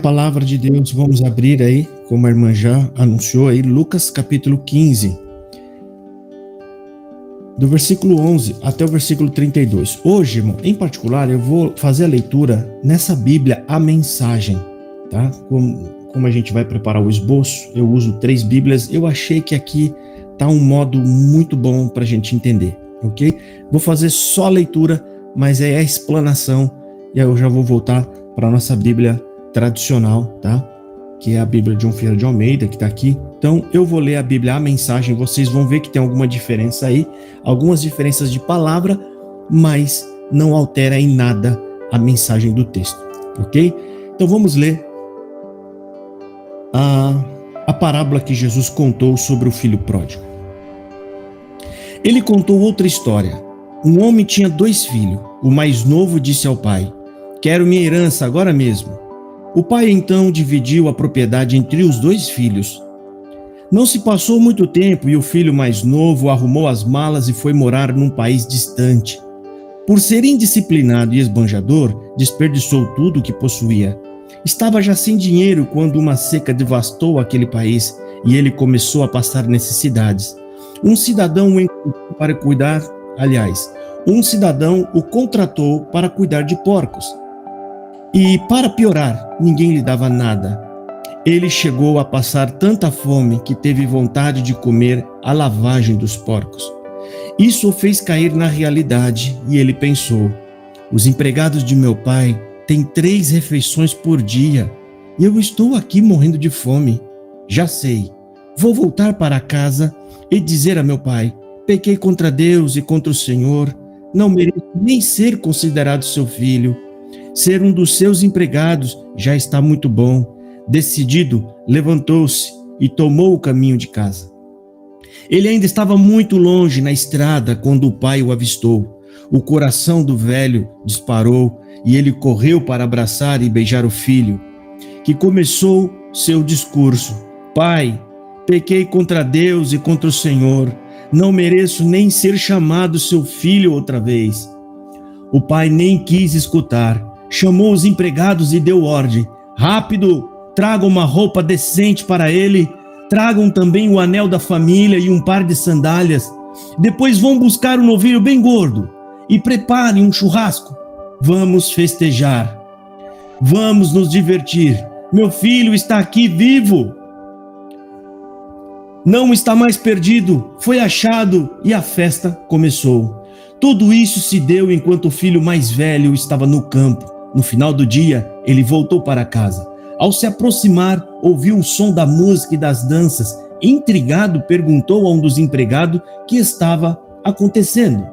Palavra de Deus, vamos abrir aí, como a irmã já anunciou aí, Lucas capítulo 15, do versículo 11 até o versículo 32. Hoje, irmão, em particular, eu vou fazer a leitura nessa Bíblia, a mensagem, tá? Como a gente vai preparar o esboço, eu uso 3 Bíblias, eu achei que aqui tá um modo muito bom para a gente entender, ok? Vou fazer só a leitura, mas é a explanação, e aí eu já vou voltar para a nossa Bíblia tradicional, tá? Que é a Bíblia de João Ferreira de Almeida, que tá aqui. Então, eu vou ler a Bíblia, a mensagem, vocês vão ver que tem alguma diferença aí, algumas diferenças de palavra, mas não altera em nada a mensagem do texto, ok? Então, vamos ler a parábola que Jesus contou sobre o filho pródigo. Ele contou outra história. Um homem tinha 2 filhos. O mais novo disse ao pai: "Quero minha herança agora mesmo." O pai então dividiu a propriedade entre os 2 filhos. Não se passou muito tempo e o filho mais novo arrumou as malas e foi morar num país distante. Por ser indisciplinado e esbanjador, desperdiçou tudo o que possuía. Estava já sem dinheiro quando uma seca devastou aquele país e ele começou a passar necessidades. Um cidadão o contratou para cuidar de porcos. E, para piorar, ninguém lhe dava nada. Ele chegou a passar tanta fome que teve vontade de comer a lavagem dos porcos. Isso o fez cair na realidade e ele pensou: os empregados de meu pai têm 3 refeições por dia e eu estou aqui morrendo de fome. Já sei, vou voltar para casa e dizer a meu pai: pequei contra Deus e contra o Senhor, não mereço nem ser considerado seu filho. Ser um dos seus empregados já está muito bom. Decidido, levantou-se e tomou o caminho de casa. Ele ainda estava muito longe na estrada quando o pai o avistou. O coração do velho disparou e ele correu para abraçar e beijar o filho, que começou seu discurso: "Pai, pequei contra Deus e contra o Senhor. Não mereço nem ser chamado seu filho outra vez." O pai nem quis escutar. Chamou os empregados e deu ordem: "Rápido, tragam uma roupa decente para ele, tragam também o anel da família e um par de sandálias. Depois vão buscar um novilho bem gordo e preparem um churrasco. Vamos festejar. Vamos nos divertir. Meu filho está aqui vivo. Não está mais perdido, foi achado." E a festa começou. Tudo isso se deu enquanto o filho mais velho estava no campo. No final do dia, ele voltou para casa. Ao se aproximar, ouviu o som da música e das danças. Intrigado, perguntou a um dos empregados o que estava acontecendo.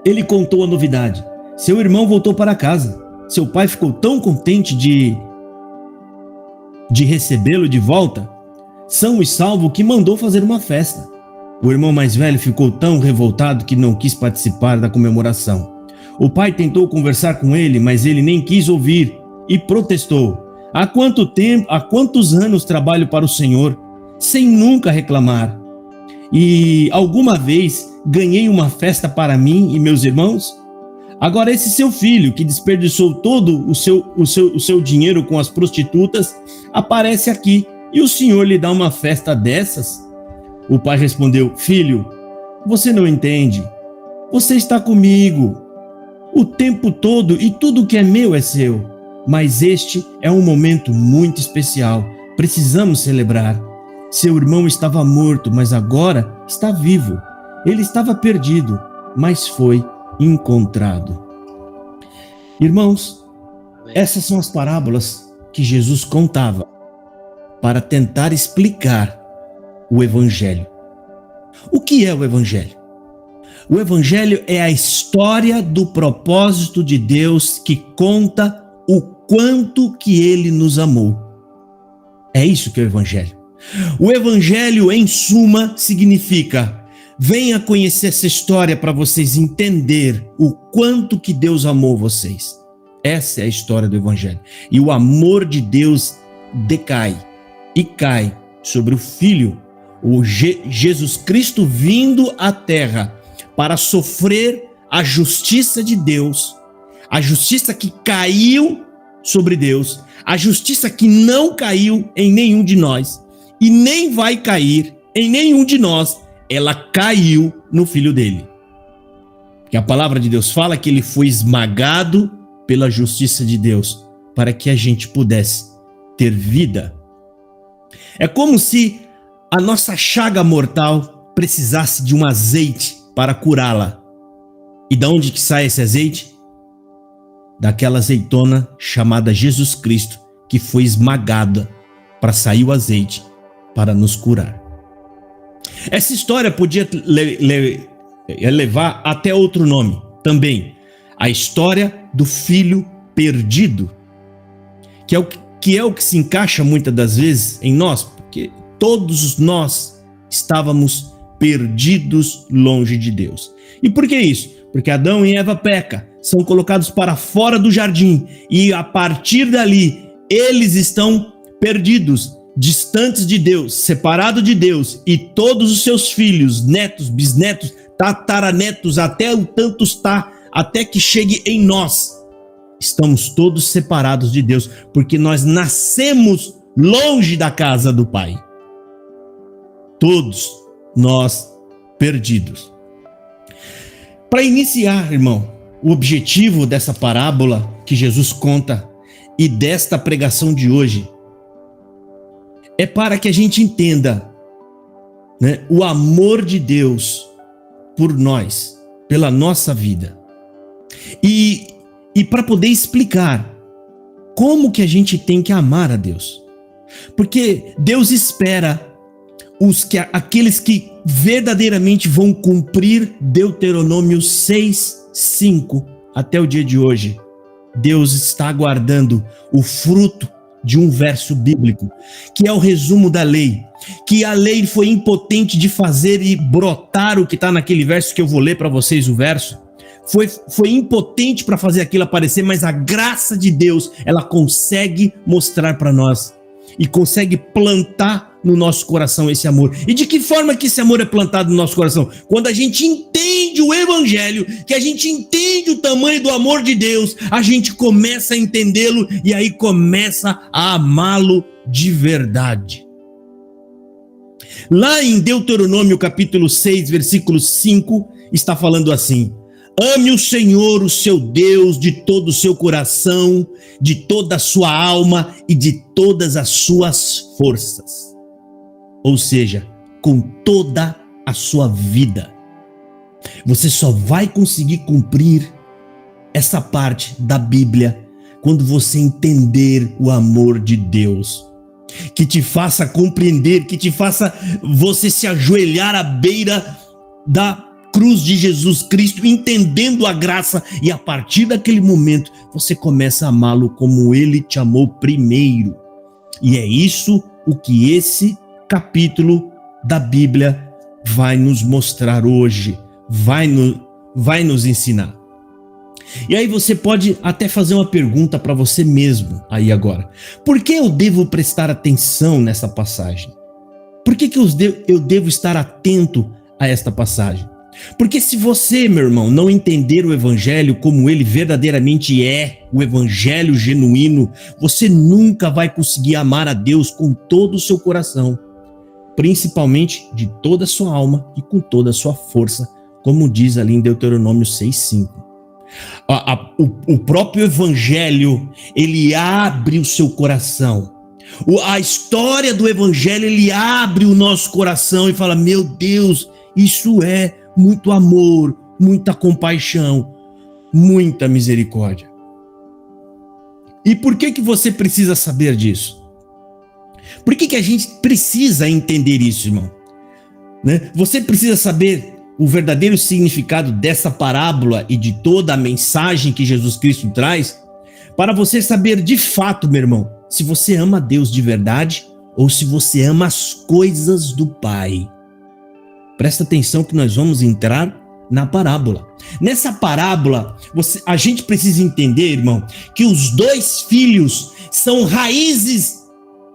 Ele contou a novidade. Seu irmão voltou para casa. Seu pai ficou tão contente de recebê-lo de volta, são e salvo, que mandou fazer uma festa. O irmão mais velho ficou tão revoltado que não quis participar da comemoração. O pai tentou conversar com ele, mas ele nem quis ouvir e protestou: há quantos anos trabalho para o Senhor, sem nunca reclamar? E alguma vez ganhei uma festa para mim e meus irmãos? Agora esse seu filho, que desperdiçou todo o seu dinheiro com as prostitutas, aparece aqui e o Senhor lhe dá uma festa dessas? O pai respondeu: filho, você não entende. Você está comigo o tempo todo e tudo que é meu é seu. Mas este é um momento muito especial. Precisamos celebrar. Seu irmão estava morto, mas agora está vivo. Ele estava perdido, mas foi encontrado. Irmãos, essas são as parábolas que Jesus contava para tentar explicar o Evangelho. O que é o Evangelho? O Evangelho é a história do propósito de Deus que conta o quanto que Ele nos amou. É isso que é o Evangelho. O Evangelho, em suma, significa: venha conhecer essa história para vocês entenderem o quanto que Deus amou vocês. Essa é a história do Evangelho. E o amor de Deus decai e cai sobre o Filho, o Jesus Cristo, vindo à Terra para sofrer a justiça de Deus, a justiça que caiu sobre Deus, a justiça que não caiu em nenhum de nós e nem vai cair em nenhum de nós, ela caiu no Filho dele. Que a palavra de Deus fala que ele foi esmagado pela justiça de Deus, para que a gente pudesse ter vida. É como se a nossa chaga mortal precisasse de um azeite para curá-la. E de onde que sai esse azeite? Daquela azeitona chamada Jesus Cristo, que foi esmagada para sair o azeite para nos curar. Essa história podia levar até outro nome também, a história do filho perdido, que é o que se encaixa muitas das vezes em nós, porque todos nós estávamos perdidos longe de Deus. E por que isso? Porque Adão e Eva pecam, são colocados para fora do jardim e a partir dali eles estão perdidos, distantes de Deus, separados de Deus, e todos os seus filhos, netos, bisnetos, tataranetos, até o tanto está, até que chegue em nós, estamos todos separados de Deus, porque nós nascemos longe da casa do Pai. Todos nós perdidos. Para iniciar, irmão, o objetivo dessa parábola que Jesus conta e desta pregação de hoje é para que a gente entenda, né, o amor de Deus por nós, pela nossa vida. E para poder explicar como que a gente tem que amar a Deus. Porque Deus espera aqueles que verdadeiramente vão cumprir Deuteronômio 6:5 até o dia de hoje. Deus está aguardando o fruto de um verso bíblico, que é o resumo da lei, que a lei foi impotente de fazer e brotar o que está naquele verso, que eu vou ler para vocês o verso. Foi impotente para fazer aquilo aparecer, mas a graça de Deus, ela consegue mostrar para nós e consegue plantar no nosso coração esse amor. E de que forma que esse amor é plantado no nosso coração? Quando a gente entende o evangelho, que a gente entende o tamanho do amor de Deus, a gente começa a entendê-lo e aí começa a amá-lo de verdade. Lá em Deuteronômio capítulo 6, versículo 5, está falando assim: ame o Senhor, o seu Deus, de todo o seu coração, de toda a sua alma e de todas as suas forças. Ou seja, com toda a sua vida. Você só vai conseguir cumprir essa parte da Bíblia quando você entender o amor de Deus, que te faça compreender, que te faça você se ajoelhar à beira da cruz de Jesus Cristo, entendendo a graça, e a partir daquele momento você começa a amá-lo como ele te amou primeiro. E é isso o que esse capítulo da Bíblia vai nos mostrar hoje, vai nos ensinar. E aí você pode até fazer uma pergunta para você mesmo aí agora: por que eu devo prestar atenção nessa passagem? Por que eu devo estar atento a esta passagem? Porque se você, meu irmão, não entender o evangelho como ele verdadeiramente é, o evangelho genuíno, você nunca vai conseguir amar a Deus com todo o seu coração, principalmente de toda a sua alma e com toda a sua força, como diz ali em Deuteronômio 6:5. O próprio evangelho, ele abre o seu coração. A história do evangelho, ele abre o nosso coração e fala: meu Deus, isso é muito amor, muita compaixão, muita misericórdia. E por que você precisa saber disso? Por que a gente precisa entender isso, irmão? Né? Você precisa saber o verdadeiro significado dessa parábola e de toda a mensagem que Jesus Cristo traz, para você saber de fato, meu irmão, se você ama a Deus de verdade ou se você ama as coisas do Pai. Presta atenção que nós vamos entrar na parábola. Nessa parábola, a gente precisa entender, irmão, que os dois filhos são raízes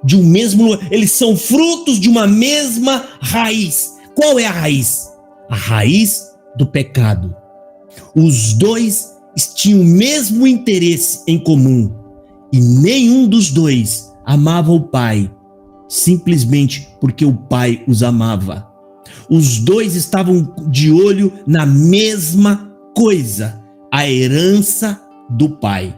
de um mesmo, eles são frutos de uma mesma raiz. Qual é a raiz? A raiz do pecado. Os dois tinham o mesmo interesse em comum, E nenhum dos dois amava o pai, simplesmente porque o pai os amava. Os dois estavam de olho na mesma coisa, a herança do pai.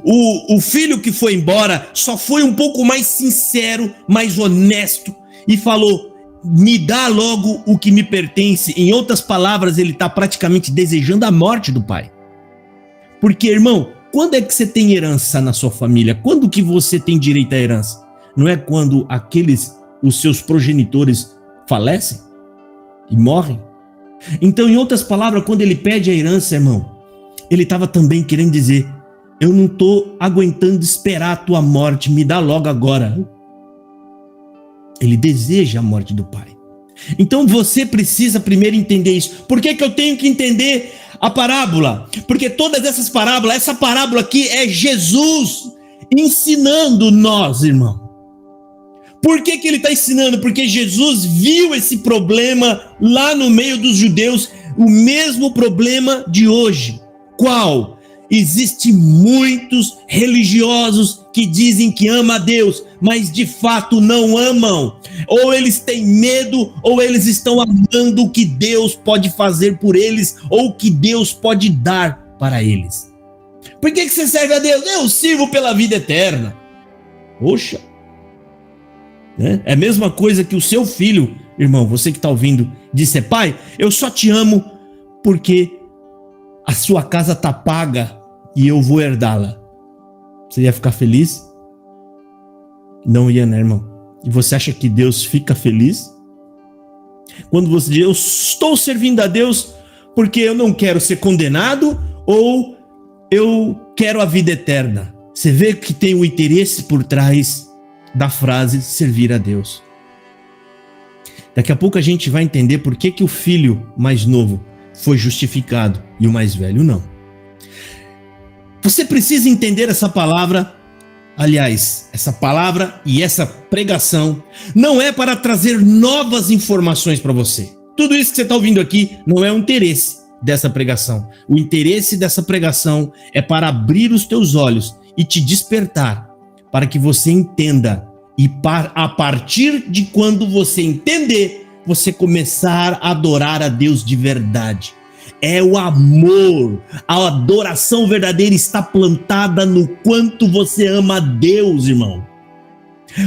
O filho que foi embora só foi um pouco mais sincero, mais honesto e falou: me dá logo o que me pertence. Em outras palavras, ele está praticamente desejando a morte do pai. Porque, irmão, quando é que você tem herança na sua família? Quando que você tem direito à herança? Não é quando os seus progenitores falecem e morrem? Então, em outras palavras, quando ele pede a herança, irmão, ele estava também querendo dizer: eu não estou aguentando esperar a tua morte, me dá logo agora. Ele deseja a morte do pai. Então você precisa primeiro entender isso. Por que eu tenho que entender a parábola? Porque todas essas parábolas, essa parábola aqui é Jesus ensinando nós, irmão. Por que ele está ensinando? Porque Jesus viu esse problema lá no meio dos judeus, o mesmo problema de hoje. Qual? Existem muitos religiosos que dizem que amam a Deus, mas de fato não amam. Ou eles têm medo, ou eles estão amando o que Deus pode fazer por eles, ou o que Deus pode dar para eles. Por que você serve a Deus? Eu sirvo pela vida eterna. Poxa. É a mesma coisa que o seu filho, irmão, você que está ouvindo, disse: pai, eu só te amo porque a sua casa está paga e eu vou herdá-la. Você ia ficar feliz? Não ia, né, irmão? E você acha que Deus fica feliz? Quando você diz: eu estou servindo a Deus porque eu não quero ser condenado ou eu quero a vida eterna. Você vê que tem o interesse por trás da frase servir a Deus. Daqui a pouco a gente vai entender por que o filho mais novo foi justificado e o mais velho não. Você precisa entender essa palavra. Aliás, essa palavra e essa pregação não é para trazer novas informações para você. Tudo isso que você está ouvindo aqui não é o interesse dessa pregação. O interesse dessa pregação é para abrir os teus olhos e te despertar para que você entenda. E a partir de quando você entender, você começar a adorar a Deus de verdade. É o amor, a adoração verdadeira está plantada no quanto você ama a Deus, irmão.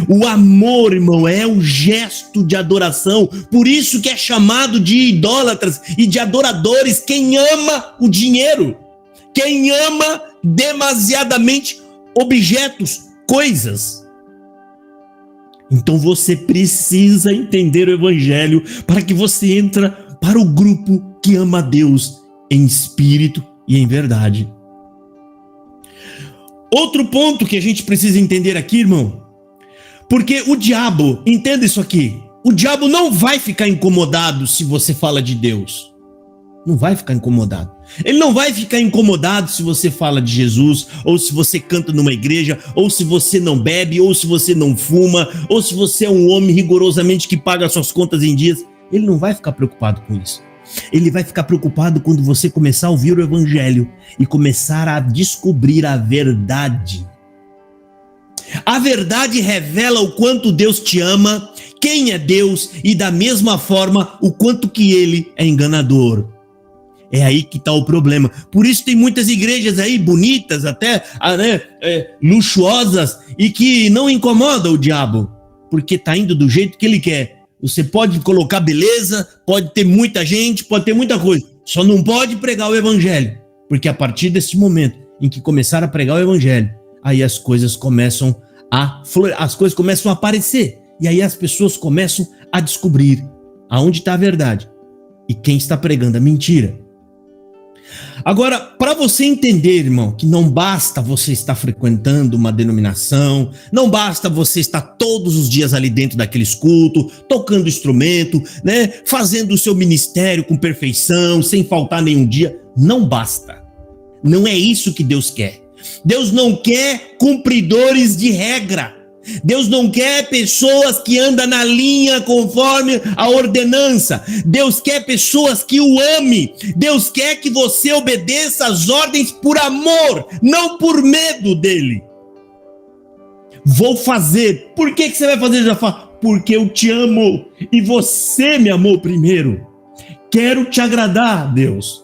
O amor, irmão, é o gesto de adoração. Por isso que é chamado de idólatras e de adoradores quem ama o dinheiro, quem ama demasiadamente objetos, coisas. Então você precisa entender o evangelho para que você entre para o grupo que ama a Deus em espírito e em verdade. Outro ponto que a gente precisa entender aqui, irmão, porque o diabo, entenda isso aqui, o diabo não vai ficar incomodado se você fala de Deus. Não vai ficar incomodado. Ele não vai ficar incomodado se você fala de Jesus, ou se você canta numa igreja, ou se você não bebe, ou se você não fuma, ou se você é um homem rigorosamente que paga suas contas em dias. Ele não vai ficar preocupado com isso. Ele vai ficar preocupado quando você começar a ouvir o evangelho e começar a descobrir a verdade. A verdade revela o quanto Deus te ama, quem é Deus e da mesma forma o quanto que ele é enganador. É aí que está o problema. Por isso tem muitas igrejas aí bonitas, até luxuosas, e que não incomodam o diabo, porque está indo do jeito que ele quer. Você pode colocar beleza, pode ter muita gente, pode ter muita coisa, só não pode pregar o evangelho, porque a partir desse momento em que começar a pregar o evangelho, aí as coisas começam a florir, as coisas começam a aparecer, e aí as pessoas começam a descobrir aonde está a verdade e quem está pregando a mentira. Agora, para você entender, irmão, que não basta você estar frequentando uma denominação, não basta você estar todos os dias ali dentro daqueles cultos, tocando instrumento, né, fazendo o seu ministério com perfeição, sem faltar nenhum dia, não basta. Não é isso que Deus quer. Deus não quer cumpridores de regra. Deus não quer pessoas que andam na linha conforme a ordenança. Deus quer pessoas que o amem. Deus quer que você obedeça às ordens por amor, não por medo dele. Vou fazer. Por que você vai fazer, Jafá? Porque eu te amo e você me amou primeiro. Quero te agradar, Deus.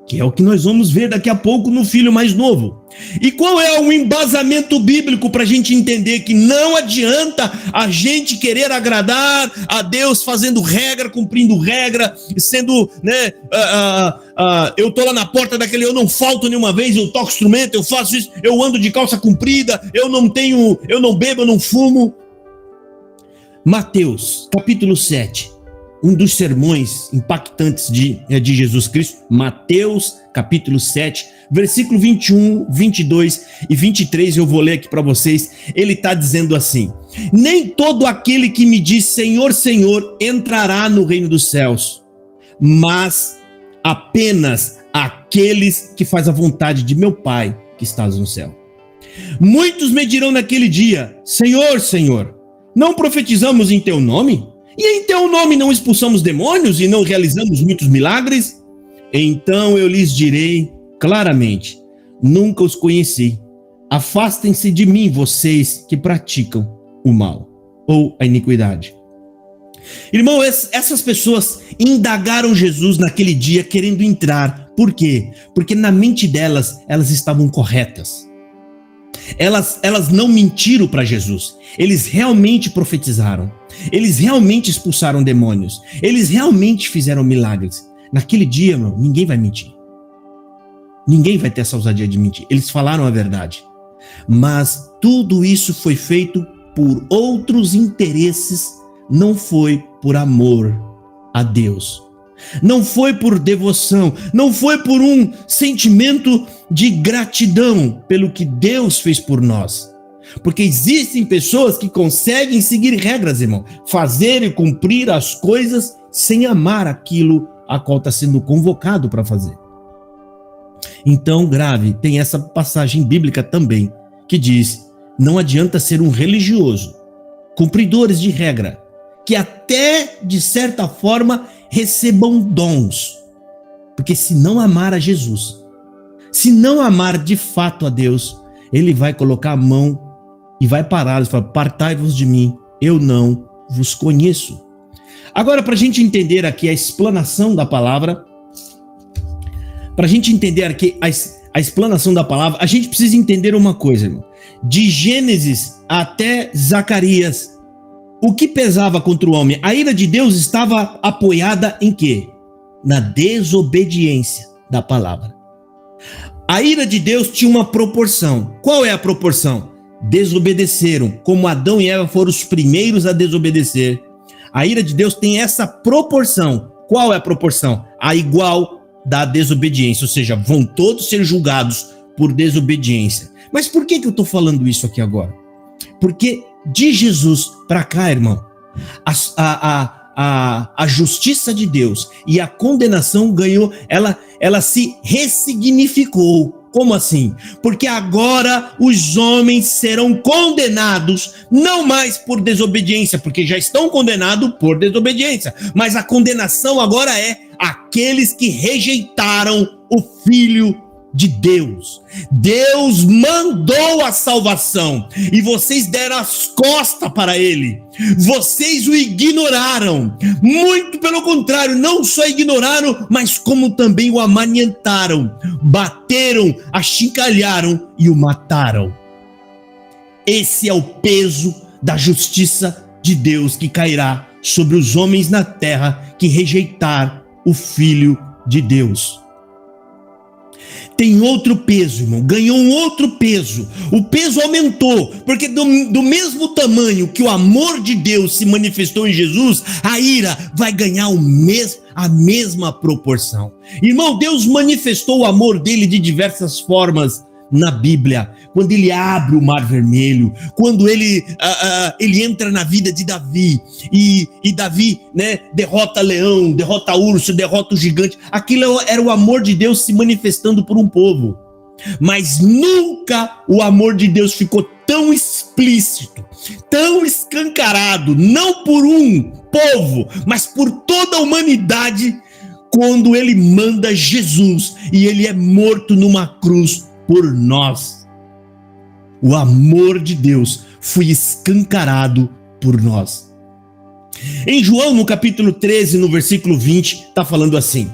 Que é o que nós vamos ver daqui a pouco no filho mais novo. E qual é o embasamento bíblico para a gente entender que não adianta a gente querer agradar a Deus fazendo regra, cumprindo regra, sendo, né, eu estou lá na porta daquele, eu não falto nenhuma vez, eu toco instrumento, eu faço isso, eu ando de calça comprida, eu não bebo, eu não fumo. Mateus, capítulo 7. Um dos sermões impactantes de Jesus Cristo, Mateus capítulo 7, versículo 21, 22 e 23, eu vou ler aqui para vocês. Ele está dizendo assim: nem todo aquele que me diz Senhor, Senhor entrará no reino dos céus, mas apenas aqueles que fazem a vontade de meu Pai que estás no céu. Muitos me dirão naquele dia: Senhor, Senhor, não profetizamos em teu nome? E em teu nome não expulsamos demônios e não realizamos muitos milagres? Então eu lhes direi claramente: nunca os conheci. Afastem-se de mim, vocês que praticam o mal ou a iniquidade. Irmão, essas pessoas indagaram Jesus naquele dia querendo entrar. Por quê? Porque na mente delas, elas estavam corretas. Elas não mentiram para Jesus. Eles realmente profetizaram. Eles realmente expulsaram demônios. Eles realmente fizeram milagres. Naquele dia, irmão, ninguém vai mentir. Ninguém vai ter essa ousadia de mentir. Eles falaram a verdade. Mas tudo isso foi feito por outros interesses, não foi por amor a Deus. Não foi por devoção, não foi por um sentimento de gratidão pelo que Deus fez por nós. Porque existem pessoas que conseguem seguir regras, irmão, fazer e cumprir as coisas sem amar aquilo a qual está sendo convocado para fazer. Então, grave, tem essa passagem bíblica também, que diz: não adianta ser um religioso, cumpridores de regra, que até, de certa forma, recebam dons. Porque se não amar a Jesus, se não amar de fato a Deus, ele vai colocar a mão e vai parar e falar: apartai-vos de mim, eu não vos conheço. Agora, para a gente entender aqui a explanação da palavra, para a gente entender aqui a explanação da palavra, a gente precisa entender uma coisa, irmão. De Gênesis até Zacarias, o que pesava contra o homem? A ira de Deus estava apoiada em quê? Na desobediência da palavra. A ira de Deus tinha uma proporção. Qual é a proporção? Desobedeceram. Como Adão e Eva foram os primeiros a desobedecer, a ira de Deus tem essa proporção. Qual é a proporção? A igual da desobediência, ou seja, vão todos ser julgados por desobediência. Mas por que eu estou falando isso aqui agora? Porque de Jesus para cá, irmão, a justiça de Deus e a condenação ganhou, ela se ressignificou. Como assim? Porque agora os homens serão condenados não mais por desobediência, porque já estão condenados por desobediência, mas a condenação agora é aqueles que rejeitaram o Filho de Deus. Deus mandou a salvação e vocês deram as costas para ele. Vocês o ignoraram. Muito pelo contrário, não só ignoraram, mas como também o amanhentaram, bateram, achincalharam e o mataram. Esse é o peso da justiça de Deus que cairá sobre os homens na terra que rejeitar o Filho de Deus. Tem outro peso, irmão, ganhou um outro peso. O peso aumentou, porque do mesmo tamanho que o amor de Deus se manifestou em Jesus, a ira vai ganhar a mesma proporção. Irmão, Deus manifestou o amor dele de diversas formas na Bíblia, quando ele abre o Mar Vermelho, quando ele entra na vida de Davi, e Davi, né, derrota leão, derrota urso, derrota o gigante. Aquilo era o amor de Deus se manifestando por um povo. Mas nunca o amor de Deus ficou tão explícito, tão escancarado, não por um povo, mas por toda a humanidade, quando ele manda Jesus e ele é morto numa cruz por nós. O amor de Deus foi escancarado por nós. Em João, no capítulo 13, no versículo 20, está falando assim,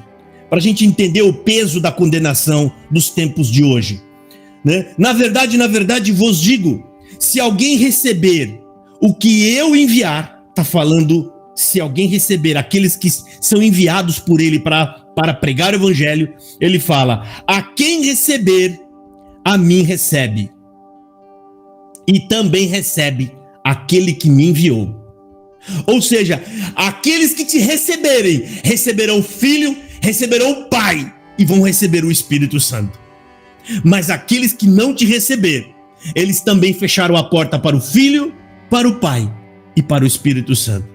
para a gente entender o peso da condenação dos tempos de hoje, né? Na verdade vos digo, se alguém receber o que eu enviar, está falando, se alguém receber aqueles que são enviados por ele para pregar o evangelho, ele fala, a quem receber, a mim recebe, e também recebe aquele que me enviou. Ou seja, aqueles que te receberem, receberão o Filho, receberão o Pai e vão receber o Espírito Santo. Mas aqueles que não te receber, eles também fecharam a porta para o Filho, para o Pai e para o Espírito Santo.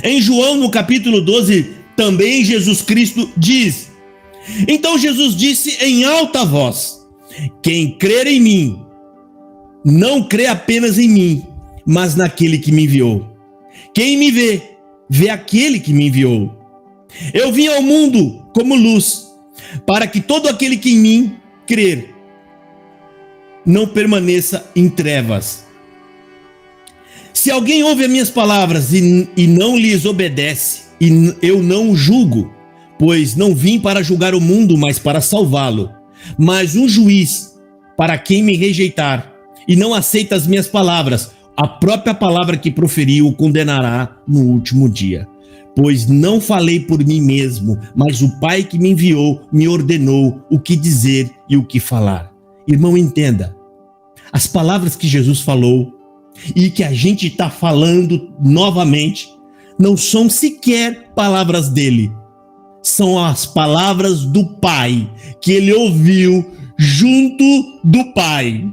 Em João, no capítulo 12, também Jesus Cristo diz, então Jesus disse em alta voz, quem crer em mim, não crê apenas em mim, mas naquele que me enviou. Quem me vê, vê aquele que me enviou. Eu vim ao mundo como luz, para que todo aquele que em mim crer, não permaneça em trevas. Se alguém ouve as minhas palavras e não lhes obedece, eu não o julgo, pois não vim para julgar o mundo, mas para salvá-lo. Mas um juiz, para quem me rejeitar e não aceita as minhas palavras, a própria palavra que proferi o condenará no último dia. Pois não falei por mim mesmo, mas o Pai que me enviou me ordenou o que dizer e o que falar. Irmão, entenda, as palavras que Jesus falou e que a gente está falando novamente, não são sequer palavras dele, são as palavras do Pai, que ele ouviu junto do Pai.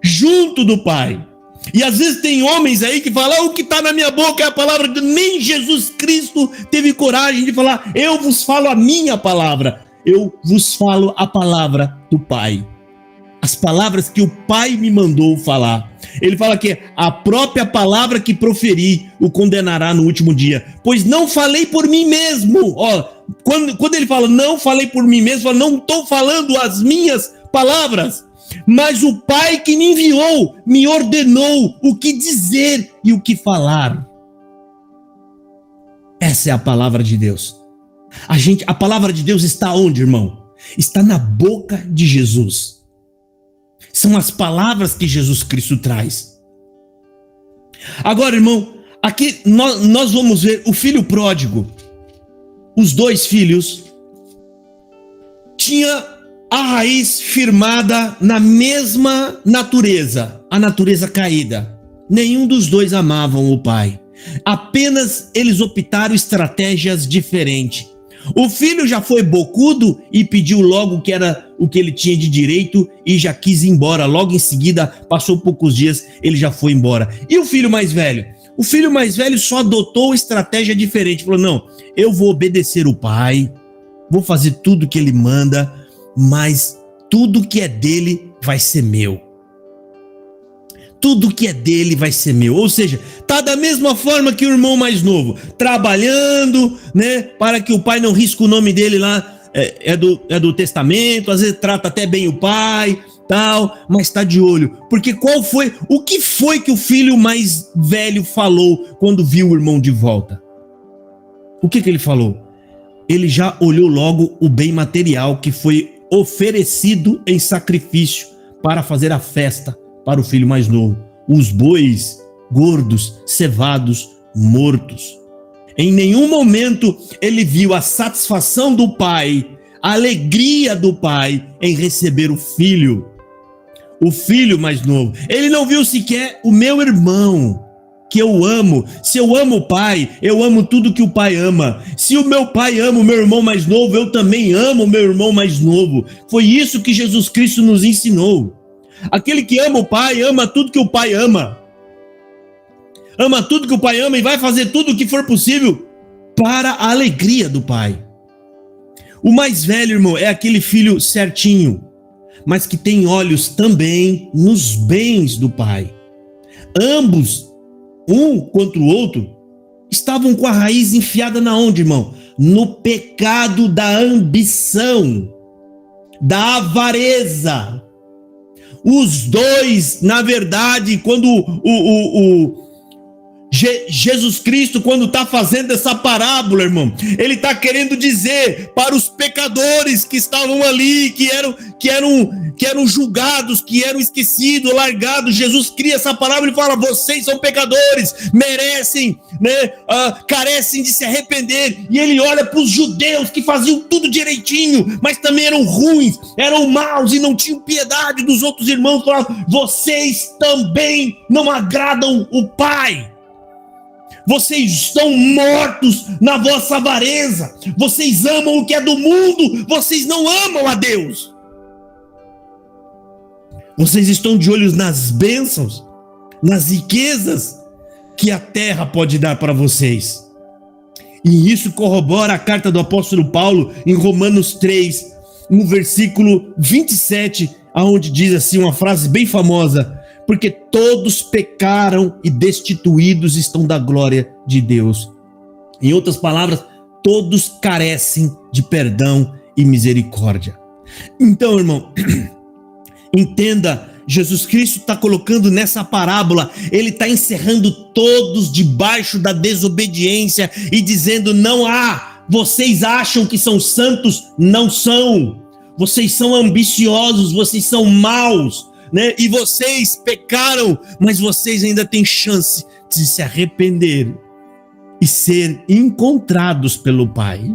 Junto do Pai. E às vezes tem homens aí que falam, o que está na minha boca é a palavra de... Nem Jesus Cristo teve coragem de falar, eu vos falo a minha palavra. Eu vos falo a palavra do Pai. As palavras que o Pai me mandou falar. Ele fala que a própria palavra que proferi o condenará no último dia. Pois não falei por mim mesmo. Ó, quando ele fala, não falei por mim mesmo, fala, não estou falando as minhas palavras. Mas o Pai que me enviou me ordenou o que dizer e o que falar. Essa é a palavra de Deus. A palavra de Deus está onde, irmão? Está na boca de Jesus. São as palavras que Jesus Cristo traz. Agora, irmão, aqui nós vamos ver o filho pródigo. Os dois filhos tinham a raiz firmada na mesma natureza, a natureza caída. Nenhum dos dois amavam o pai. Apenas eles optaram estratégias diferentes. O filho já foi bocudo e pediu logo o que era o que ele tinha de direito e já quis ir embora. Logo em seguida, passou poucos dias, ele já foi embora. E o filho mais velho? O filho mais velho só adotou estratégia diferente. Falou, não, eu vou obedecer o pai, vou fazer tudo que ele manda, mas tudo que é dele vai ser meu. Tudo que é dele vai ser meu. Ou seja, tá da mesma forma que o irmão mais novo, trabalhando, né, para que o pai não risque o nome dele lá, é do testamento, às vezes trata até bem o pai, tal, mas tá de olho. Porque o que foi que o filho mais velho falou quando viu o irmão de volta? O que ele falou? Ele já olhou logo o bem material que foi oferecido em sacrifício para fazer a festa para o filho mais novo. Os bois gordos, cevados, mortos. Em nenhum momento ele viu a satisfação do pai, a alegria do pai em receber o filho mais novo. Ele não viu sequer o meu irmão, que eu amo. Se eu amo o pai, eu amo tudo que o pai ama. Se o meu pai ama o meu irmão mais novo, eu também amo o meu irmão mais novo. Foi isso que Jesus Cristo nos ensinou. Aquele que ama o pai, ama tudo que o pai ama. Ama tudo que o pai ama e vai fazer tudo o que for possível para a alegria do pai. O mais velho, irmão, é aquele filho certinho, mas que tem olhos também nos bens do pai. Ambos, um contra o outro, estavam com a raiz enfiada na onde, irmão? No pecado da ambição, da avareza. Os dois, na verdade, quando Jesus Cristo, quando está fazendo essa parábola, irmão, ele está querendo dizer para os pecadores que estavam ali, que eram julgados, que eram esquecidos, largados. Jesus cria essa parábola e fala: vocês são pecadores, merecem, carecem de se arrepender. E ele olha para os judeus que faziam tudo direitinho, mas também eram ruins, eram maus e não tinham piedade dos outros irmãos. Fala: vocês também não agradam o Pai. Vocês estão mortos na vossa avareza. Vocês amam o que é do mundo. Vocês não amam a Deus. Vocês estão de olhos nas bênçãos, nas riquezas que a terra pode dar para vocês. E isso corrobora a carta do apóstolo Paulo em Romanos 3, no versículo 27, onde diz assim uma frase bem famosa: porque todos pecaram e destituídos estão da glória de Deus. Em outras palavras, todos carecem de perdão e misericórdia. Então, irmão, entenda, Jesus Cristo está colocando nessa parábola, ele está encerrando todos debaixo da desobediência e dizendo: não há, vocês acham que são santos? Não são. Vocês são ambiciosos, vocês são maus, né? E vocês pecaram, mas vocês ainda têm chance de se arrepender e ser encontrados pelo Pai.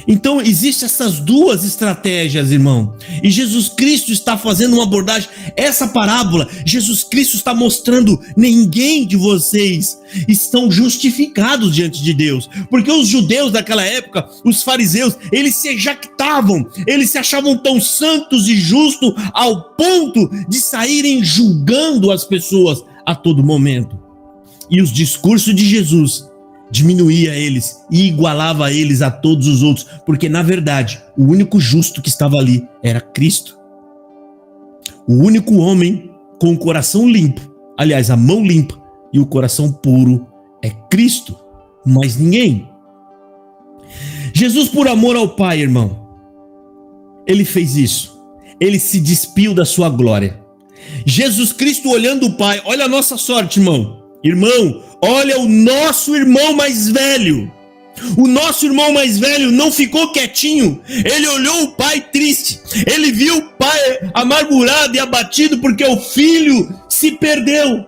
Então existem essas duas estratégias, irmão, e Jesus Cristo está fazendo uma abordagem. Essa parábola, Jesus Cristo está mostrando: ninguém de vocês estão justificados diante de Deus, porque os judeus daquela época, os fariseus, eles se jactavam, eles se achavam tão santos e justos ao ponto de saírem julgando as pessoas a todo momento. E os discursos de Jesus diminuía eles e igualava eles a todos os outros, porque na verdade o único justo que estava ali era Cristo. O único homem com o coração limpo, aliás, a mão limpa e o coração puro, é Cristo, mais ninguém. Jesus, por amor ao Pai, irmão, ele fez isso. Ele se despiu da sua glória. Jesus Cristo olhando o Pai, olha a nossa sorte, irmão. Irmão, olha o nosso irmão mais velho. O nosso irmão mais velho não ficou quietinho. Ele olhou o pai triste. Ele viu o pai amargurado e abatido porque o filho se perdeu.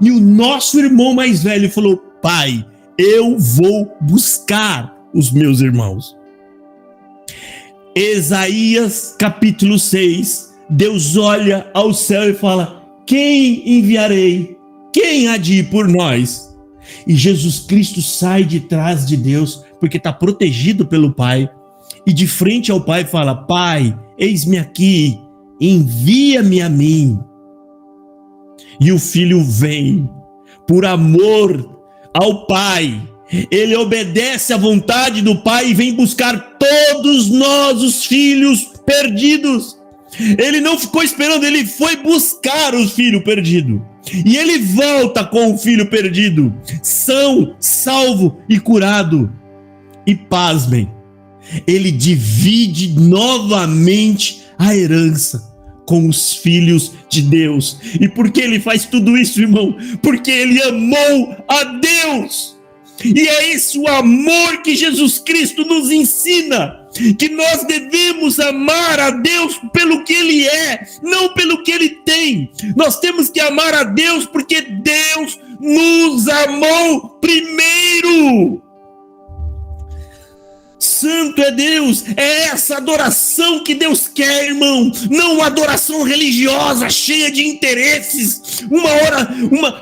E o nosso irmão mais velho falou: Pai, eu vou buscar os meus irmãos. Isaías capítulo 6. Deus olha ao céu e fala: quem enviarei? Quem há de ir por nós? E Jesus Cristo sai de trás de Deus, porque está protegido pelo Pai, e de frente ao Pai fala: Pai, eis-me aqui, envia-me a mim. E o filho vem, por amor ao Pai, ele obedece à vontade do Pai e vem buscar todos nós, os filhos perdidos. Ele não ficou esperando, ele foi buscar o filho perdido. E ele volta com o filho perdido, são, salvo e curado. E pasmem, ele divide novamente a herança com os filhos de Deus. E por que ele faz tudo isso, irmão? Porque ele amou a Deus. E é esse o amor que Jesus Cristo nos ensina, que nós devemos amar a Deus pelo que Ele é, não pelo que Ele tem. Nós temos que amar a Deus porque Deus nos amou primeiro. Santo é Deus, é essa adoração que Deus quer, irmão, não uma adoração religiosa cheia de interesses,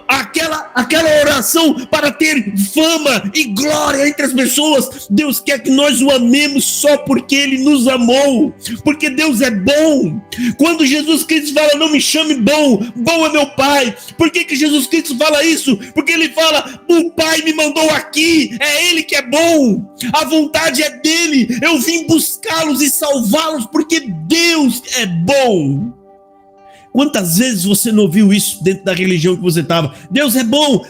aquela oração para ter fama e glória entre as pessoas. Deus quer que nós o amemos só porque Ele nos amou, porque Deus é bom. Quando Jesus Cristo fala: não me chame bom, bom é meu Pai. Por que Jesus Cristo fala isso? Porque Ele fala: o Pai me mandou aqui, é Ele que é bom, a vontade é dele, eu vim buscá-los e salvá-los porque Deus é bom. Quantas vezes você não ouviu isso dentro da religião que você estava? Deus é bom,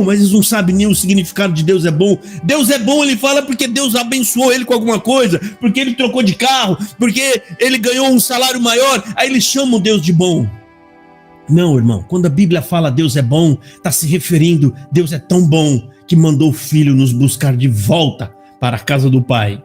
mas eles não sabem nem o significado de Deus é bom. Deus é bom, ele fala porque Deus abençoou ele com alguma coisa, porque ele trocou de carro, porque ele ganhou um salário maior, aí eles chamam Deus de bom. Não, irmão, quando a Bíblia fala Deus é bom, está se referindo, Deus é tão bom que mandou o Filho nos buscar de volta para a casa do Pai.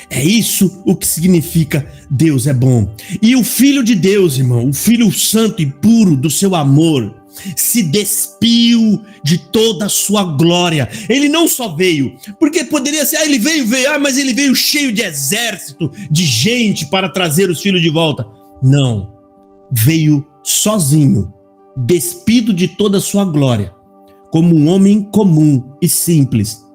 É isso o que significa Deus é bom. E o Filho de Deus, irmão, o Filho santo e puro do seu amor, se despiu de toda a sua glória. Ele não só veio, porque poderia ser, ele veio, mas ele veio cheio de exército, de gente para trazer os filhos de volta. Não, veio sozinho, despido de toda a sua glória, como um homem comum e simples,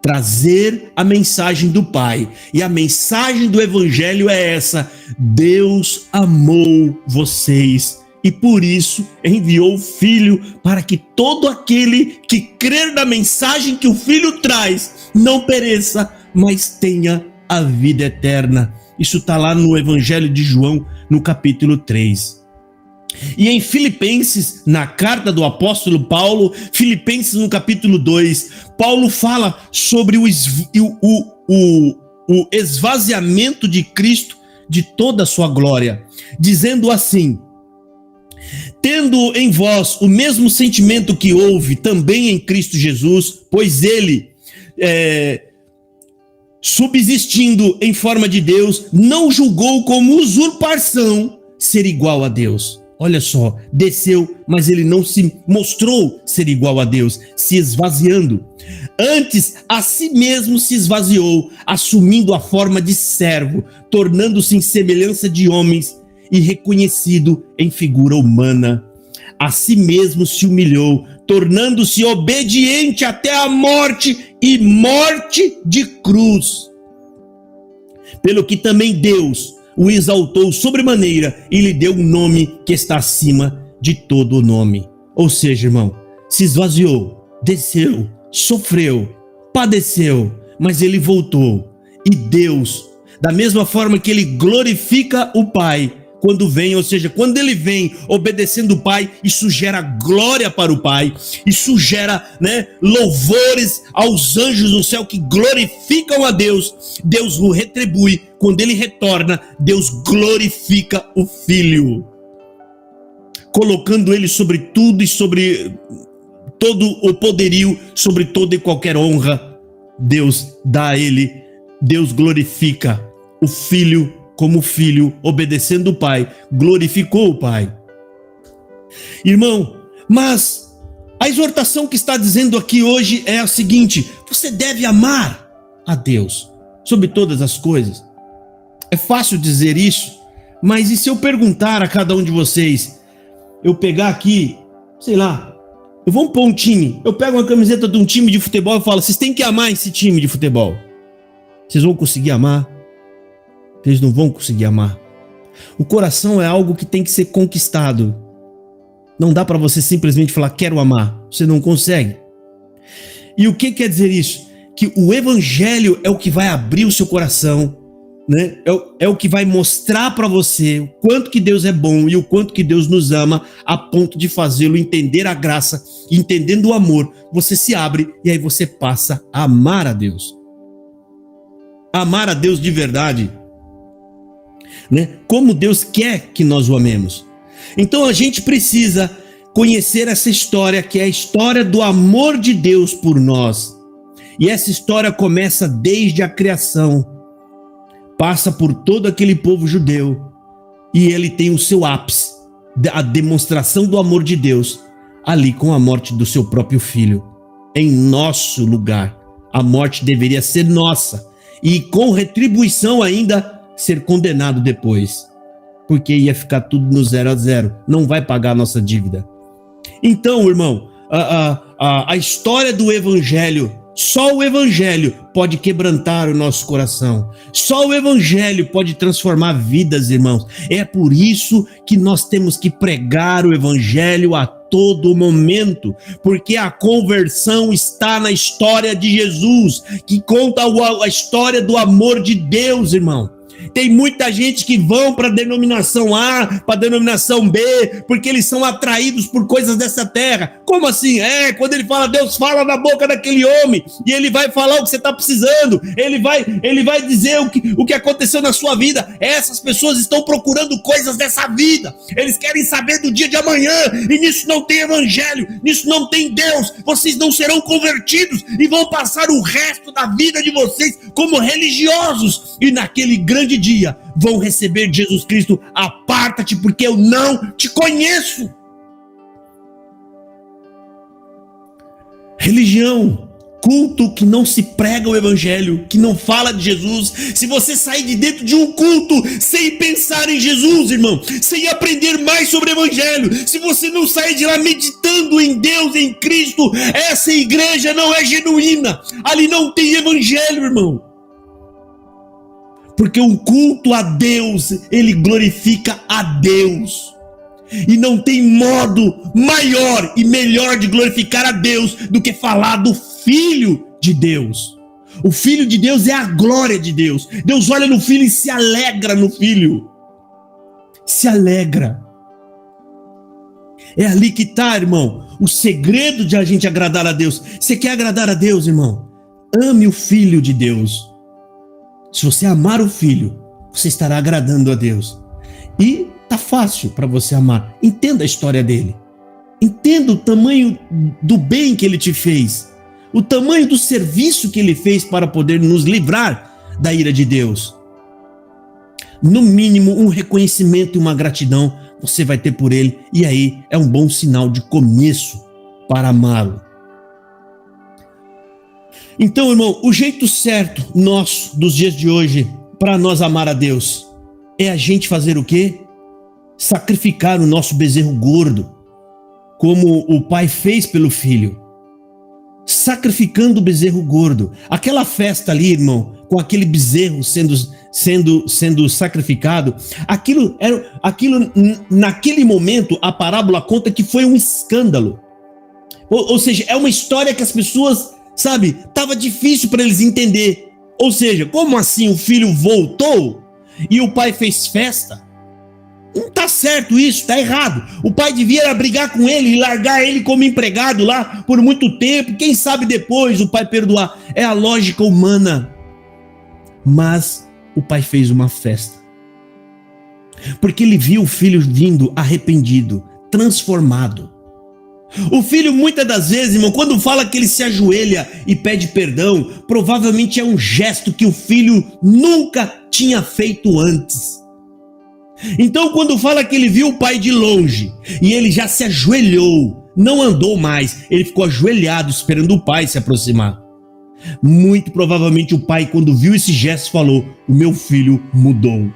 trazer a mensagem do Pai. E a mensagem do Evangelho é essa: Deus amou vocês e por isso enviou o Filho, para que todo aquele que crer na mensagem que o Filho traz não pereça, mas tenha a vida eterna. Isso está lá no Evangelho de João, no capítulo 3. E em Filipenses, na carta do apóstolo Paulo, Filipenses no capítulo 2, Paulo fala sobre o esvaziamento de Cristo de toda a sua glória, dizendo assim: tendo em vós o mesmo sentimento que houve também em Cristo Jesus, pois ele, subsistindo em forma de Deus, não julgou como usurpação ser igual a Deus. Olha só, desceu, mas ele não se mostrou ser igual a Deus, se esvaziando. Antes, a si mesmo se esvaziou, assumindo a forma de servo, tornando-se em semelhança de homens e reconhecido em figura humana. A si mesmo se humilhou, tornando-se obediente até a morte e morte de cruz. Pelo que também Deus o exaltou sobremaneira e lhe deu um nome que está acima de todo o nome. Ou seja, irmão, se esvaziou, desceu, sofreu, padeceu, mas ele voltou. E Deus, da mesma forma que ele glorifica o Pai quando vem, ou seja, quando ele vem obedecendo o Pai, isso gera glória para o Pai, isso gera, louvores aos anjos no céu que glorificam a Deus. Deus o retribui. Quando ele retorna, Deus glorifica o Filho, colocando ele sobre tudo e sobre todo o poderio, sobre toda e qualquer honra. Deus dá a ele, Deus glorifica o Filho como filho, obedecendo o Pai, glorificou o Pai. Irmão, mas a exortação que está dizendo aqui hoje é a seguinte: você deve amar a Deus sobre todas as coisas. É fácil dizer isso, mas e se eu perguntar a cada um de vocês, eu pegar aqui, sei lá, vamos pôr um time, eu pego uma camiseta de um time de futebol e falo: vocês têm que amar esse time de futebol. Vocês vão conseguir amar? Vocês não vão conseguir amar. O coração é algo que tem que ser conquistado. Não dá para você simplesmente falar quero amar. Você não consegue. E o que quer dizer isso? Que o Evangelho é o que vai abrir o seu coração, É o que vai mostrar para você o quanto que Deus é bom e o quanto que Deus nos ama, a ponto de fazê-lo entender a graça, entendendo o amor. Você se abre e aí você passa a amar a Deus. Amar a Deus de verdade. Como Deus quer que nós o amemos. Então a gente precisa conhecer essa história, que é a história do amor de Deus por nós. E essa história começa desde a criação, passa por todo aquele povo judeu, e ele tem o seu ápice, a demonstração do amor de Deus, ali com a morte do seu próprio filho, em nosso lugar. A morte deveria ser nossa, e com retribuição ainda ser condenado depois, porque ia ficar tudo no 0 a 0, não vai pagar a nossa dívida. Então, irmão, a história do Evangelho, só o Evangelho pode quebrantar o nosso coração, só o Evangelho pode transformar vidas, irmãos. É por isso que nós temos que pregar o Evangelho a todo momento, porque a conversão está na história de Jesus, que conta a história do amor de Deus, irmão. Tem muita gente que vão para a denominação A, para a denominação B, porque eles são atraídos por coisas dessa terra. Como assim? Quando ele fala, Deus fala na boca daquele homem, e ele vai falar o que você está precisando, ele vai dizer o que aconteceu na sua vida. Essas pessoas estão procurando coisas dessa vida, eles querem saber do dia de amanhã, e nisso não tem evangelho, nisso não tem Deus. Vocês não serão convertidos e vão passar o resto da vida de vocês como religiosos, e naquele grande dia vão receber de Jesus Cristo: aparta-te, porque eu não te conheço. Religião, culto que não se prega o evangelho, que não fala de Jesus. Se você sair de dentro de um culto sem pensar em Jesus, irmão, sem aprender mais sobre o evangelho, se você não sair de lá meditando em Deus, em Cristo, essa igreja não é genuína. Ali não tem evangelho, irmão. Porque um culto a Deus, ele glorifica a Deus. E não tem modo maior e melhor de glorificar a Deus do que falar do Filho de Deus. O Filho de Deus é a glória de Deus. Deus olha no Filho e se alegra no Filho. Se alegra. É ali que está, irmão, o segredo de a gente agradar a Deus. Você quer agradar a Deus, irmão? Ame o Filho de Deus. Se você amar o Filho, você estará agradando a Deus. E tá fácil para você amar. Entenda a história dele. Entenda o tamanho do bem que ele te fez. O tamanho do serviço que ele fez para poder nos livrar da ira de Deus. No mínimo, um reconhecimento e uma gratidão você vai ter por ele. E aí é um bom sinal de começo para amá-lo. Então, irmão, o jeito certo nosso dos dias de hoje para nós amar a Deus é a gente fazer o quê? Sacrificar o nosso bezerro gordo, como o pai fez pelo filho. Sacrificando o bezerro gordo. Aquela festa ali, irmão, com aquele bezerro sendo sacrificado, aquilo naquele momento a parábola conta que foi um escândalo. Ou seja, é uma história que as pessoas, sabe, estava difícil para eles entender. Ou seja, como assim o filho voltou e o pai fez festa? Não está certo isso, está errado. O pai devia brigar com ele e largar ele como empregado lá por muito tempo. Quem sabe depois o pai perdoar. É a lógica humana. Mas o pai fez uma festa. Porque ele viu o filho vindo arrependido, transformado. O filho, muitas das vezes, irmão, quando fala que ele se ajoelha e pede perdão, provavelmente é um gesto que o filho nunca tinha feito antes. Então, quando fala que ele viu o pai de longe e ele já se ajoelhou, não andou mais, ele ficou ajoelhado esperando o pai se aproximar. Muito provavelmente o pai, quando viu esse gesto, falou: o meu filho mudou.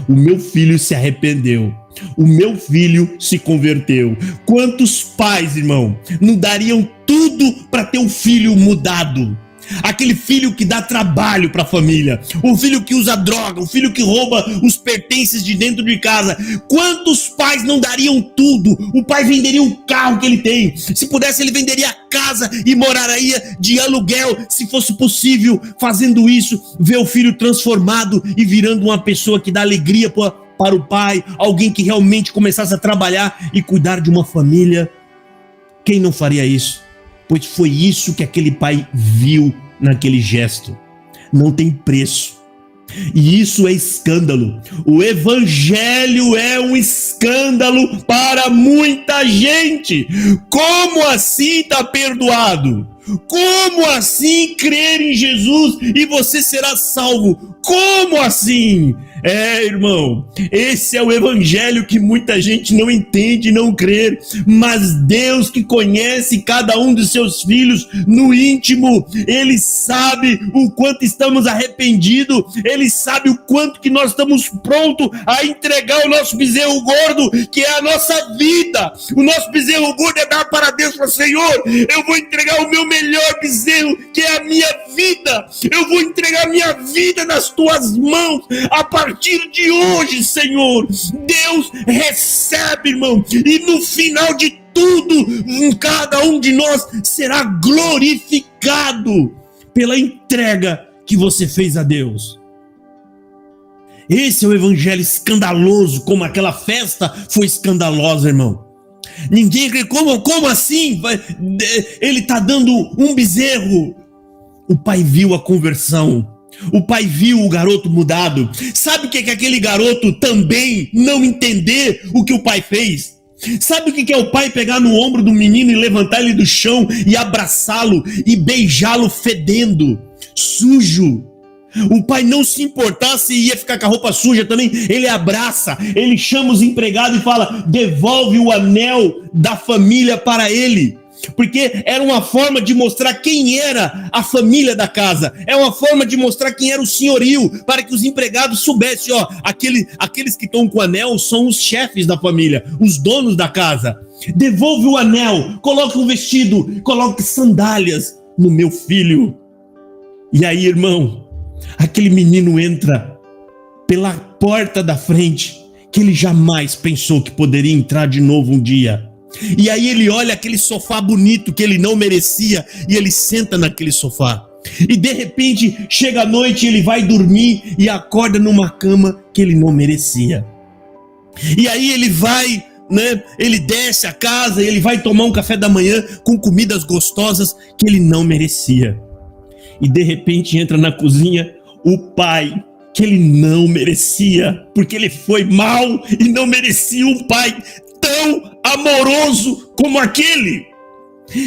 O meu filho se arrependeu. O meu filho se converteu. Quantos pais, irmão, não dariam tudo para ter um filho mudado? Aquele filho que dá trabalho para a família, o filho que usa droga, o filho que rouba os pertences de dentro de casa. Quantos pais não dariam tudo? O pai venderia o carro que ele tem. Se pudesse, ele venderia a casa e moraria de aluguel, se fosse possível. Fazendo isso, ver o filho transformado e virando uma pessoa que dá alegria para o pai, alguém que realmente começasse a trabalhar e cuidar de uma família. Quem não faria isso? Pois foi isso que aquele pai viu naquele gesto. Não tem preço. E isso é escândalo. O evangelho é um escândalo para muita gente. Como assim está perdoado? Como assim crer em Jesus e você será salvo? Como assim? Irmão, esse é o evangelho que muita gente não entende, não crê, mas Deus, que conhece cada um dos seus filhos no íntimo, Ele sabe o quanto estamos arrependidos, Ele sabe o quanto que nós estamos prontos a entregar o nosso bezerro gordo, que é a nossa vida. O nosso bezerro gordo é dar para Deus, para o Senhor, eu vou entregar o meu melhor bezerro, que é a minha vida. Eu vou entregar a minha vida nas tuas mãos. A partir de hoje, Senhor, Deus recebe, irmão, e no final de tudo, cada um de nós será glorificado pela entrega que você fez a Deus. Esse é o evangelho escandaloso, como aquela festa foi escandalosa, irmão. Ninguém, como assim? Ele está dando um bezerro. O pai viu a conversão. O pai viu o garoto mudado. Sabe o que é aquele garoto também não entender o que o pai fez? Sabe o que é o pai pegar no ombro do menino e levantar ele do chão e abraçá-lo e beijá-lo fedendo, sujo? O pai não se importar se ia ficar com a roupa suja também, ele abraça, ele chama os empregados e fala: devolve o anel da família para ele. Porque era uma forma de mostrar quem era a família da casa, é uma forma de mostrar quem era o senhorio, para que os empregados soubessem, aqueles que estão com o anel são os chefes da família, os donos da casa. Devolve o anel, coloque um vestido, coloque sandálias no meu filho. E aí, irmão, aquele menino entra pela porta da frente, que ele jamais pensou que poderia entrar de novo um dia. E aí ele olha aquele sofá bonito que ele não merecia e ele senta naquele sofá. E de repente chega a noite, ele vai dormir e acorda numa cama que ele não merecia. E aí ele vai, ele desce a casa, ele vai tomar um café da manhã com comidas gostosas que ele não merecia. E de repente entra na cozinha o pai que ele não merecia, porque ele foi mau e não merecia um pai tão amoroso como aquele.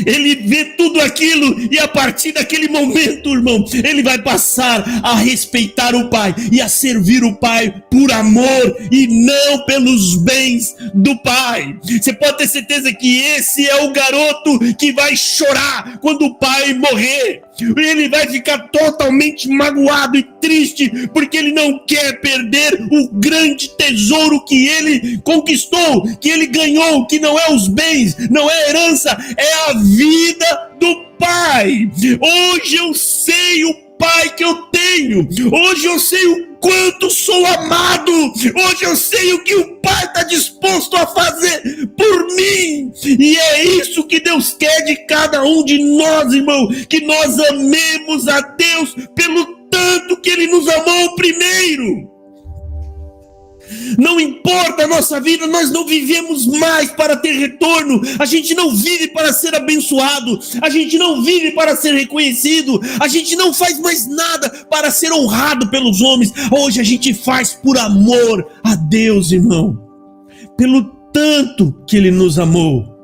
Ele vê tudo aquilo e a partir daquele momento, irmão, ele vai passar a respeitar o pai e a servir o pai por amor e não pelos bens do pai. Você pode ter certeza que esse é o garoto que vai chorar quando o pai morrer. Ele vai ficar totalmente magoado e triste porque ele não quer perder o grande tesouro que ele conquistou, que ele ganhou, que não é os bens, não é a herança, é a vida do pai. Hoje eu sei o pai que eu tenho. Hoje eu sei o quanto sou amado. Hoje eu sei o que o pai está disposto a fazer por mim. E é isso que Deus quer de cada um de nós, irmão. Que nós amemos a Deus pelo tanto que Ele nos amou primeiro. Não importa a nossa vida, nós não vivemos mais para ter retorno, a gente não vive para ser abençoado, a gente não vive para ser reconhecido, a gente não faz mais nada para ser honrado pelos homens. Hoje a gente faz por amor a Deus, irmão, pelo tanto que Ele nos amou.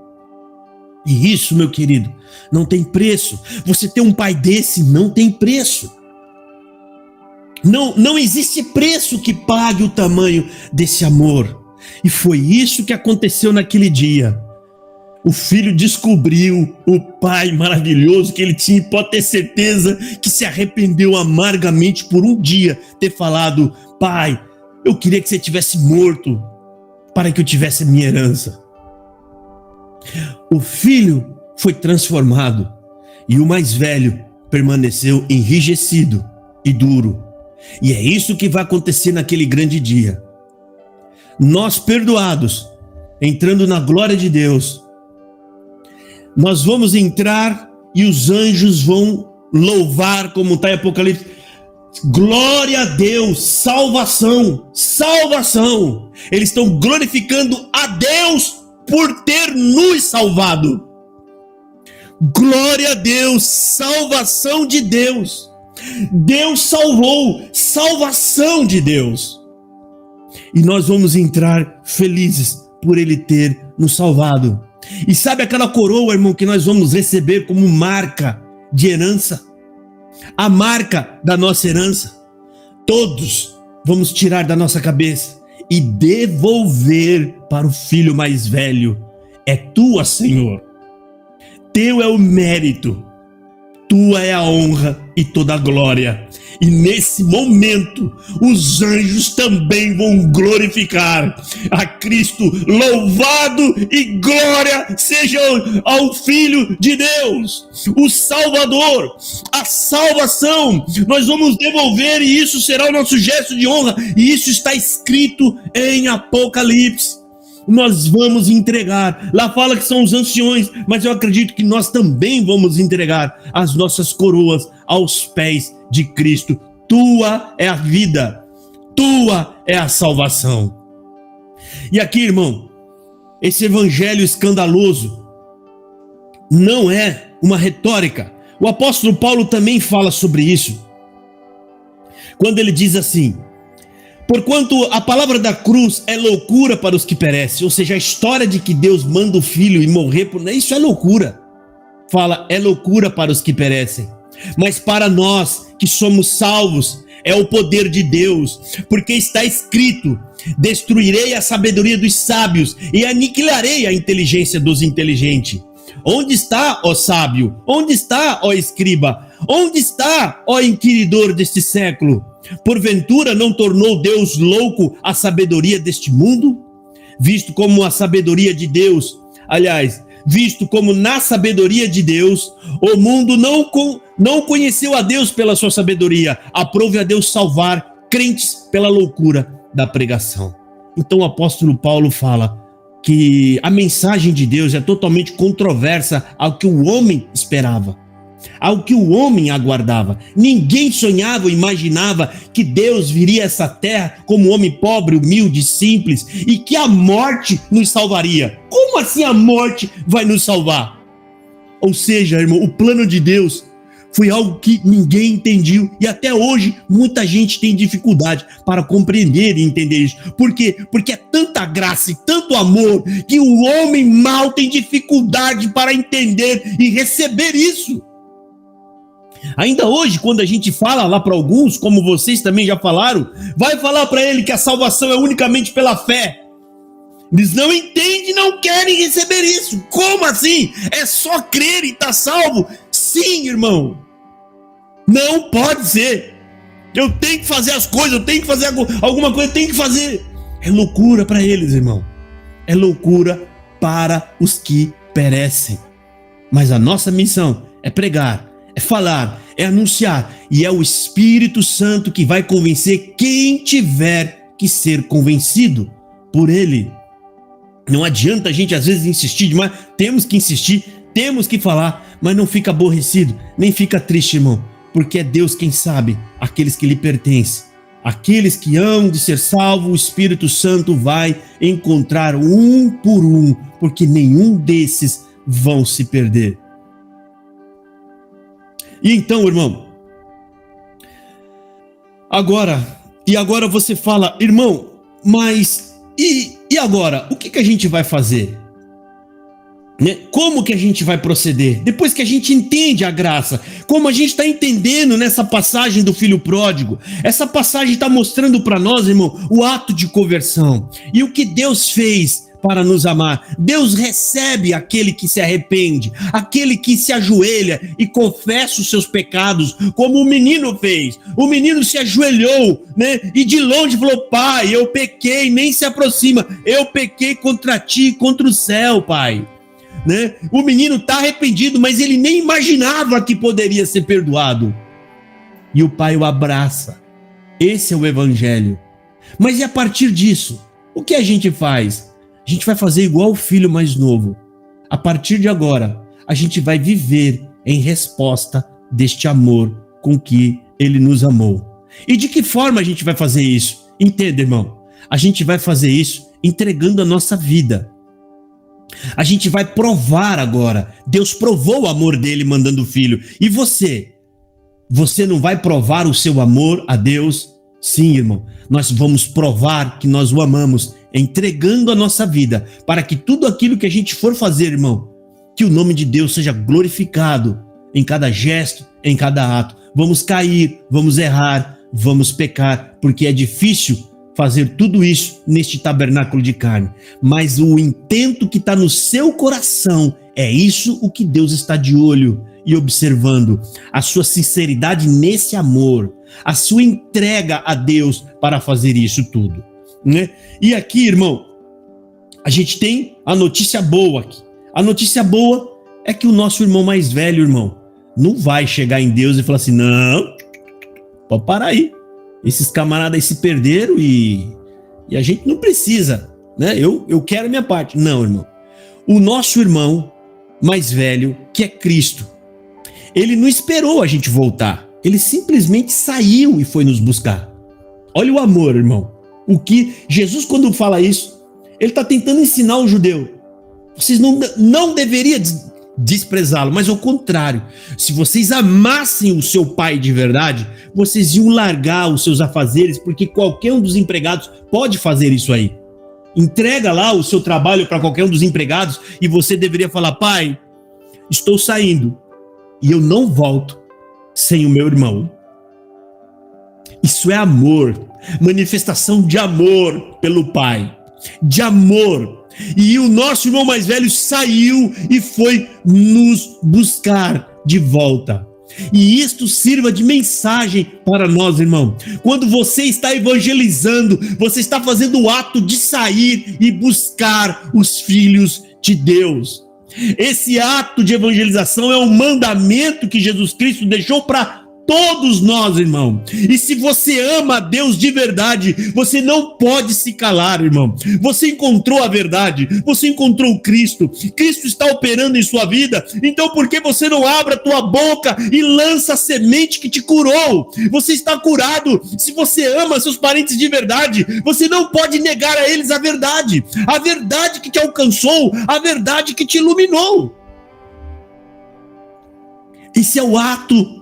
E isso, meu querido, não tem preço. Você ter um pai desse não tem preço. Não existe preço que pague o tamanho desse amor. E foi isso que aconteceu naquele dia. O filho descobriu o pai maravilhoso que ele tinha, e pode ter certeza que se arrependeu amargamente por um dia ter falado: pai, eu queria que você tivesse morto para que eu tivesse a minha herança. O filho foi transformado e o mais velho permaneceu enrijecido e duro. E é isso que vai acontecer naquele grande dia. Nós perdoados, entrando na glória de Deus, nós vamos entrar e os anjos vão louvar, como está em Apocalipse: glória a Deus, salvação, salvação. Eles estão glorificando a Deus por ter nos salvado. Glória a Deus, salvação de Deus. Deus salvou, salvação de Deus. E nós vamos entrar felizes por Ele ter nos salvado. E sabe aquela coroa, irmão, que nós vamos receber como marca de herança? A marca da nossa herança. Todos vamos tirar da nossa cabeça e devolver para o filho mais velho. É tua, Senhor. Teu é o mérito. Tua é a honra e toda a glória. E nesse momento, os anjos também vão glorificar a Cristo. Louvado e glória seja ao Filho de Deus, o Salvador, a salvação. Nós vamos devolver e isso será o nosso gesto de honra. E isso está escrito em Apocalipse. Nós vamos entregar. Lá fala que são os anciões, mas eu acredito que nós também vamos entregar as nossas coroas aos pés de Cristo. Tua é a vida, tua é a salvação. E aqui, irmão, esse evangelho escandaloso não é uma retórica. O apóstolo Paulo também fala sobre isso, quando ele diz assim: porquanto a palavra da cruz é loucura para os que perecem, ou seja, a história de que Deus manda o filho e morrer por isso é loucura. Fala, é loucura para os que perecem, mas para nós que somos salvos é o poder de Deus, porque está escrito: destruirei a sabedoria dos sábios e aniquilarei a inteligência dos inteligentes. Onde está, ó sábio? Onde está, ó escriba? Onde está, ó inquiridor deste século? Porventura não tornou Deus louco a sabedoria deste mundo? Visto como a sabedoria de Deus, visto como na sabedoria de Deus, o mundo não conheceu a Deus pela sua sabedoria, aprove a Deus salvar crentes pela loucura da pregação. Então o apóstolo Paulo fala que a mensagem de Deus é totalmente controversa ao que o homem esperava, ao que o homem aguardava. Ninguém sonhava ou imaginava que Deus viria a essa terra como um homem pobre, humilde, simples, e que a morte nos salvaria. Como assim a morte vai nos salvar? Ou seja, irmão, o plano de Deus foi algo que ninguém entendeu, e até hoje muita gente tem dificuldade para compreender e entender isso. Por quê? Porque é tanta graça e tanto amor que o homem mau tem dificuldade para entender e receber isso. Ainda hoje, quando a gente fala lá para alguns, como vocês também já falaram, vai falar para ele que a salvação é unicamente pela fé. Eles não entendem, não querem receber isso. Como assim? É só crer e estar salvo? Sim, irmão. Não pode ser. Eu tenho que fazer as coisas, eu tenho que fazer alguma coisa, eu tenho que fazer. É loucura para eles, irmão. É loucura para os que perecem. Mas a nossa missão é pregar, é falar, é anunciar. E é o Espírito Santo que vai convencer quem tiver que ser convencido por ele. Não adianta a gente às vezes insistir demais. Temos que insistir, temos que falar, mas não fica aborrecido, nem fica triste, irmão. Porque é Deus quem sabe aqueles que lhe pertencem. Aqueles que hão de ser salvos, o Espírito Santo vai encontrar um por um, porque nenhum desses vão se perder. E então, irmão, agora você fala, irmão, mas e agora? O que a gente vai fazer? Né? Como que a gente vai proceder? Depois que a gente entende a graça, como a gente está entendendo nessa passagem do filho pródigo, essa passagem está mostrando para nós, irmão, o ato de conversão e o que Deus fez para nos amar. Deus recebe aquele que se arrepende, aquele que se ajoelha e confessa os seus pecados, como o menino fez. O menino se ajoelhou, né? E de longe falou: pai, eu pequei, nem se aproxima, eu pequei contra ti e contra o céu, pai. Né? O menino está arrependido, mas ele nem imaginava que poderia ser perdoado. E o pai o abraça. Esse é o evangelho. Mas e a partir disso, o que a gente faz? A gente vai fazer igual o filho mais novo. A partir de agora, a gente vai viver em resposta deste amor com que ele nos amou. E de que forma a gente vai fazer isso? Entenda, irmão. A gente vai fazer isso entregando a nossa vida. A gente vai provar agora. Deus provou o amor dele mandando o filho. E você? Você não vai provar o seu amor a Deus? Sim, irmão. Nós vamos provar que nós o amamos, entregando a nossa vida, para que tudo aquilo que a gente for fazer, irmão, que o nome de Deus seja glorificado em cada gesto, em cada ato. Vamos cair, vamos errar, vamos pecar, porque é difícil fazer tudo isso neste tabernáculo de carne. Mas o intento que está no seu coração, é isso o que Deus está de olho e observando. A sua sinceridade nesse amor, a sua entrega a Deus para fazer isso tudo. Né? E aqui, irmão, a gente tem a notícia boa aqui. A notícia boa é que o nosso irmão mais velho, irmão, não vai chegar em Deus e falar assim: não, pode parar aí. Esses camaradas aí se perderam e a gente não precisa, né? Eu quero a minha parte. Não, irmão. O nosso irmão mais velho, que é Cristo, ele não esperou a gente voltar. Ele simplesmente saiu e foi nos buscar. Olha o amor, irmão. O que Jesus, quando fala isso, ele está tentando ensinar o judeu. Vocês não deveriam desprezá-lo, mas ao contrário, se vocês amassem o seu pai de verdade, vocês iam largar os seus afazeres, porque qualquer um dos empregados pode fazer isso aí. Entrega lá o seu trabalho para qualquer um dos empregados e você deveria falar: pai, estou saindo e eu não volto sem o meu irmão. Isso é amor, manifestação de amor pelo pai, de amor. E o nosso irmão mais velho saiu e foi nos buscar de volta. E isto sirva de mensagem para nós, irmão. Quando você está evangelizando, você está fazendo o ato de sair e buscar os filhos de Deus. Esse ato de evangelização é um mandamento que Jesus Cristo deixou para todos nós, irmão. E se você ama a Deus de verdade, você não pode se calar, irmão. Você encontrou a verdade, você encontrou Cristo. Cristo está operando em sua vida. Então por que você não abre a tua boca e lança a semente que te curou? Você está curado. Se você ama seus parentes de verdade, você não pode negar a eles a verdade que te alcançou, a verdade que te iluminou. Esse é o ato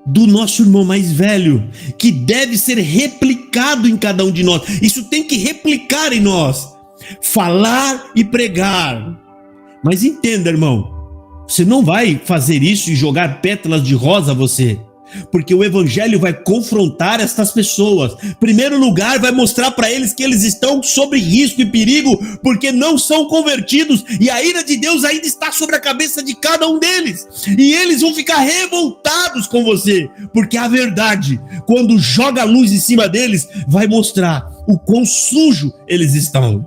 do nosso irmão mais velho, que deve ser replicado em cada um de nós. Isso tem que replicar em nós. Falar e pregar. Mas entenda, irmão, você não vai fazer isso e jogar pétalas de rosa a você, porque o evangelho vai confrontar estas pessoas. Em primeiro lugar, vai mostrar para eles que eles estão sob risco e perigo, porque não são convertidos, e a ira de Deus ainda está sobre a cabeça de cada um deles, e eles vão ficar revoltados com você, porque a verdade, quando joga a luz em cima deles, vai mostrar o quão sujo eles estão.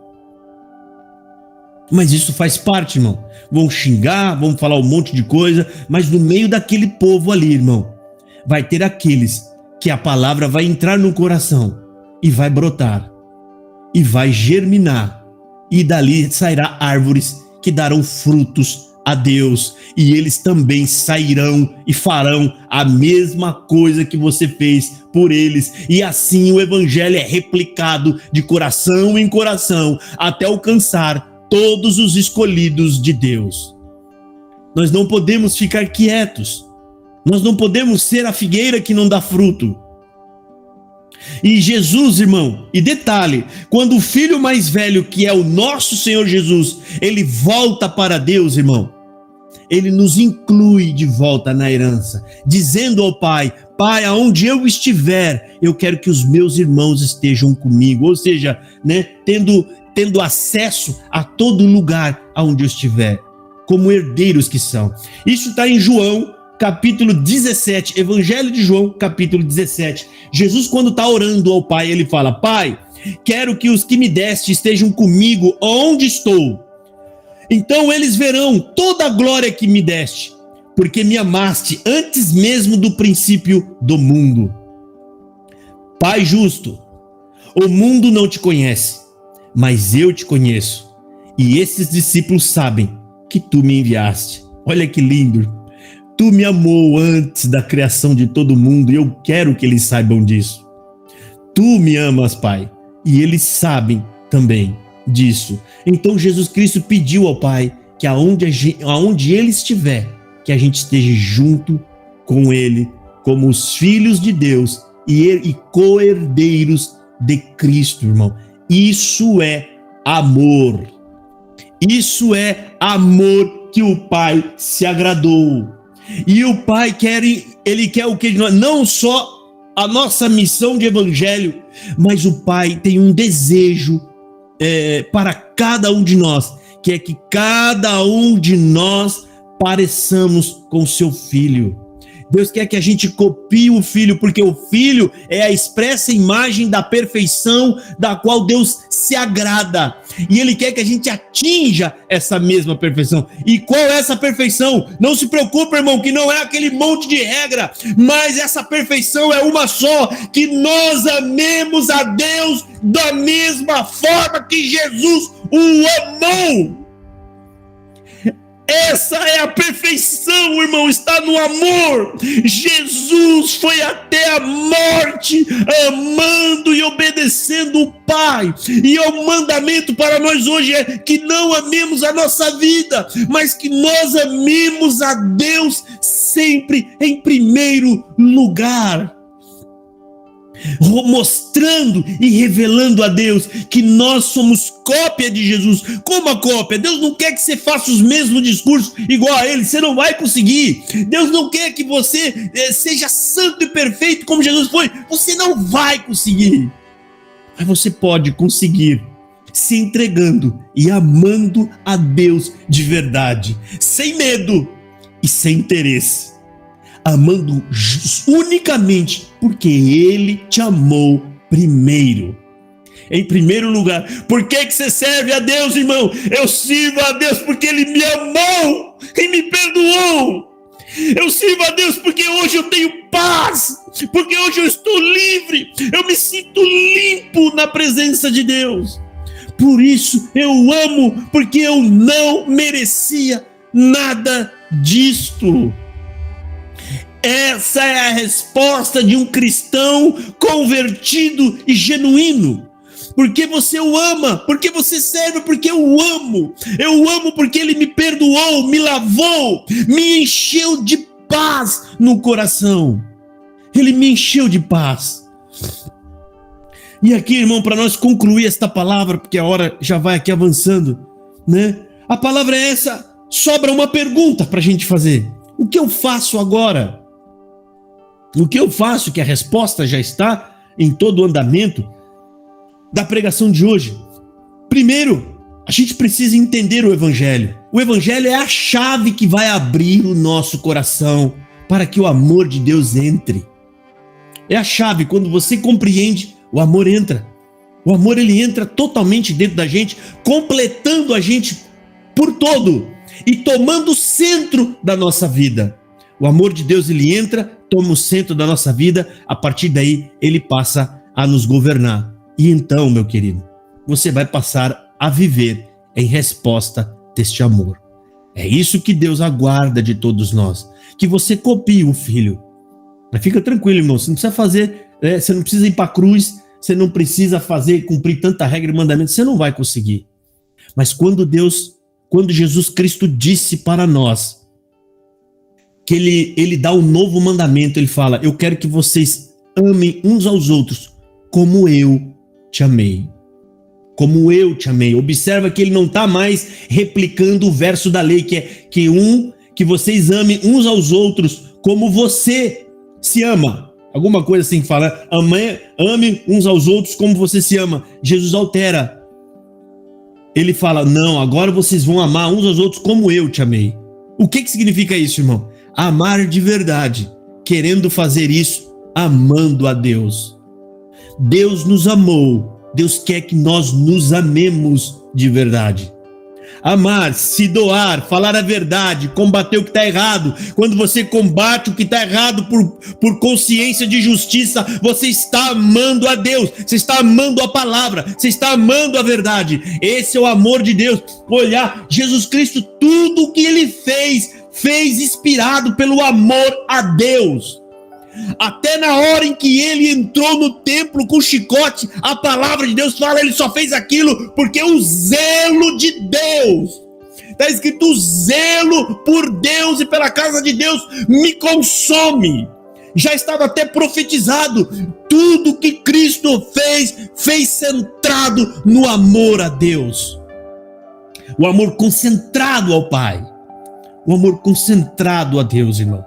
Mas isso faz parte, irmão. Vão xingar, vão falar um monte de coisa, mas no meio daquele povo ali, irmão, vai ter aqueles que a palavra vai entrar no coração e vai brotar, e vai germinar, e dali sairá árvores que darão frutos a Deus, e eles também sairão e farão a mesma coisa que você fez por eles, e assim o evangelho é replicado de coração em coração, até alcançar todos os escolhidos de Deus. Nós não podemos ficar quietos. Nós não podemos ser a figueira que não dá fruto. E Jesus, irmão, e detalhe, quando o filho mais velho, que é o nosso Senhor Jesus, ele volta para Deus, irmão, ele nos inclui de volta na herança, dizendo ao Pai: Pai, aonde eu estiver, eu quero que os meus irmãos estejam comigo. Ou seja, né, tendo acesso a todo lugar aonde eu estiver, como herdeiros que são. Isso está em João, capítulo 17, Evangelho de João, capítulo 17. Jesus, quando está orando ao Pai, ele fala: Pai, quero que os que me deste estejam comigo onde estou. Então eles verão toda a glória que me deste, porque me amaste antes mesmo do princípio do mundo. Pai justo, o mundo não te conhece, mas eu te conheço, e esses discípulos sabem que tu me enviaste. Olha que lindo. Tu me amou antes da criação de todo mundo, e eu quero que eles saibam disso. Tu me amas, Pai, e eles sabem também disso. Então Jesus Cristo pediu ao Pai que aonde ele estiver, que a gente esteja junto com ele, como os filhos de Deus e co-herdeiros de Cristo, irmão. Isso é amor. Isso é amor que o Pai se agradou. E o Pai ele quer o que? Não só a nossa missão de evangelho, mas o Pai tem um desejo para cada um de nós, que é que cada um de nós pareçamos com seu Filho. Deus quer que a gente copie o Filho, porque o Filho é a expressa imagem da perfeição da qual Deus se agrada. E Ele quer que a gente atinja essa mesma perfeição. E qual é essa perfeição? Não se preocupe, irmão, que não é aquele monte de regra, mas essa perfeição é uma só, que nós amemos a Deus da mesma forma que Jesus o amou. Essa é a perfeição, irmão, está no amor. Jesus foi até a morte amando e obedecendo o Pai. E o mandamento para nós hoje é que não amemos a nossa vida, mas que nós amemos a Deus sempre em primeiro lugar. Mostrando e revelando a Deus que nós somos cópia de Jesus. Como a cópia? Deus não quer que você faça os mesmos discursos igual a Ele, você não vai conseguir. Deus não quer que você seja santo e perfeito como Jesus foi, você não vai conseguir. Mas você pode conseguir se entregando e amando a Deus de verdade, sem medo e sem interesse. Amando unicamente porque Ele te amou primeiro. Em primeiro lugar. Por que você serve a Deus, irmão? Eu sirvo a Deus porque Ele me amou e me perdoou. Eu sirvo a Deus porque hoje eu tenho paz, porque hoje eu estou livre, eu me sinto limpo na presença de Deus. Por isso eu amo, porque eu não merecia nada disto. Essa é a resposta de um cristão convertido e genuíno. Porque você o ama, porque você serve, porque eu amo. Eu amo porque Ele me perdoou, me lavou, me encheu de paz no coração. Ele me encheu de paz. E aqui, irmão, para nós concluir esta palavra, porque a hora já vai aqui avançando, né? A palavra é essa, sobra uma pergunta para a gente fazer. O que eu faço agora? O que eu faço, que a resposta já está em todo o andamento da pregação de hoje. Primeiro, a gente precisa entender o Evangelho. O Evangelho é a chave que vai abrir o nosso coração para que o amor de Deus entre. É a chave, quando você compreende, o amor entra. O amor, ele entra totalmente dentro da gente, completando a gente por todo e tomando o centro da nossa vida. O amor de Deus, ele entra, toma o centro da nossa vida, a partir daí ele passa a nos governar. E então, meu querido, você vai passar a viver em resposta deste amor. É isso que Deus aguarda de todos nós, que você copie o Filho. Mas fica tranquilo, irmão, você não precisa fazer, você não precisa ir para a cruz, você não precisa cumprir tanta regra e mandamento, você não vai conseguir. Mas quando Jesus Cristo disse para nós, que ele dá um novo mandamento, ele fala, eu quero que vocês amem uns aos outros, como eu te amei. Como eu te amei. Observa que ele não está mais replicando o verso da lei, que é que vocês amem uns aos outros, como você se ama. Alguma coisa assim que fala, ame uns aos outros como você se ama. Jesus altera. Ele fala, não, agora vocês vão amar uns aos outros como eu te amei. O que significa isso, irmão? Amar de verdade, querendo fazer isso, amando a Deus. Deus nos amou, Deus quer que nós nos amemos de verdade. Amar, se doar, falar a verdade, combater o que está errado. Quando você combate o que está errado por consciência de justiça, você está amando a Deus, você está amando a palavra, você está amando a verdade. Esse é o amor de Deus. Olhar Jesus Cristo, tudo o que Ele fez inspirado pelo amor a Deus. Até na hora em que ele entrou no templo com chicote, a palavra de Deus fala, ele só fez aquilo porque o zelo de Deus, está escrito, o zelo por Deus e pela casa de Deus me consome. Já estava até profetizado, tudo que Cristo fez centrado no amor a Deus, o amor concentrado ao Pai, o amor concentrado a Deus, irmão.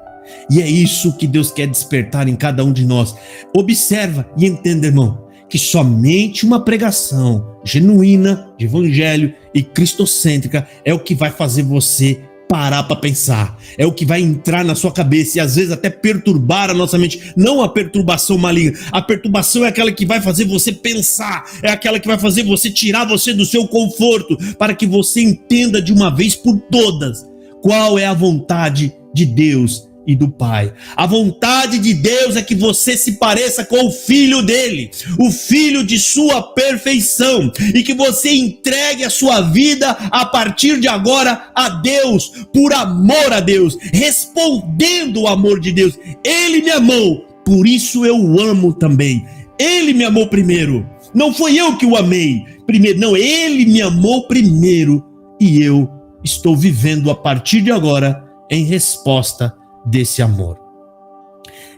E é isso que Deus quer despertar em cada um de nós. Observa e entenda, irmão, que somente uma pregação genuína de evangelho e cristocêntrica é o que vai fazer você parar para pensar, é o que vai entrar na sua cabeça e às vezes até perturbar a nossa mente. Não a perturbação maligna, a perturbação é aquela que vai fazer você pensar, é aquela que vai fazer você tirar você do seu conforto, para que você entenda de uma vez por todas qual é a vontade de Deus e do Pai. A vontade de Deus é que você se pareça com o Filho dele, o Filho de sua perfeição, e que você entregue a sua vida a partir de agora a Deus, por amor a Deus, respondendo o amor de Deus. Ele me amou, por isso eu o amo também. Ele me amou primeiro, não foi eu que o amei primeiro, não, ele me amou primeiro, e eu estou vivendo a partir de agora em resposta desse amor.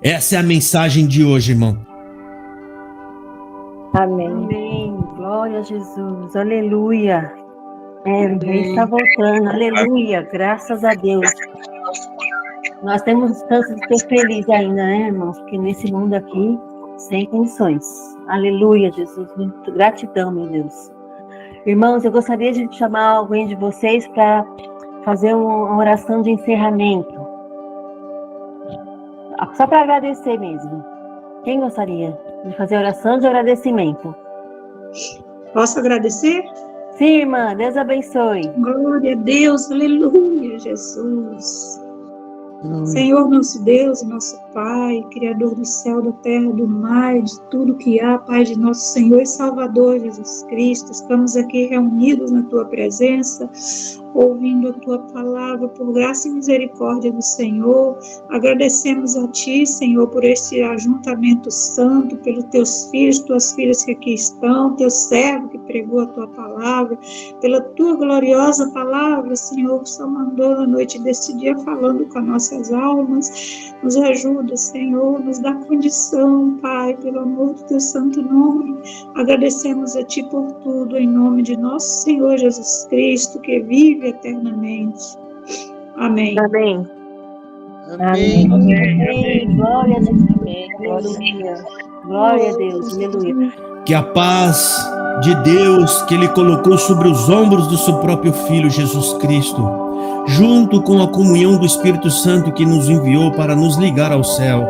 Essa é a mensagem de hoje, irmão. Amém. Amém. Glória a Jesus. Aleluia. O rei está voltando. Aleluia. Graças a Deus. Nós temos chances de ser felizes ainda, né, irmãos? Porque nesse mundo aqui, sem condições. Aleluia, Jesus. Muito gratidão, meu Deus. Irmãos, eu gostaria de chamar alguém de vocês para fazer uma oração de encerramento. Só para agradecer mesmo. Quem gostaria de fazer oração de agradecimento? Posso agradecer? Sim, irmã. Deus abençoe. Glória a Deus. Aleluia, Jesus. Senhor, nosso Deus, nosso Pai, Criador do céu, da terra, do mar, de tudo que há, Pai de nosso Senhor e Salvador Jesus Cristo, estamos aqui reunidos na Tua presença, ouvindo a Tua palavra, por graça e misericórdia do Senhor. Agradecemos a Ti, Senhor, por este ajuntamento santo, pelos Teus filhos, Tuas filhas que aqui estão, Teu servo que pregou a Tua palavra, pela Tua gloriosa palavra, Senhor, que só mandou na noite desse dia falando com as nossas almas. Nos ajuda, Senhor, nos dá condição, Pai, pelo amor do Teu santo nome. Agradecemos a Ti por tudo, em nome de nosso Senhor Jesus Cristo, que vive eternamente. Amém. Amém. Amém. Amém. Glória a Deus. Aleluia. Glória a Deus. Aleluia. Que a paz de Deus que Ele colocou sobre os ombros do seu próprio Filho Jesus Cristo, junto com a comunhão do Espírito Santo que nos enviou para nos ligar ao céu,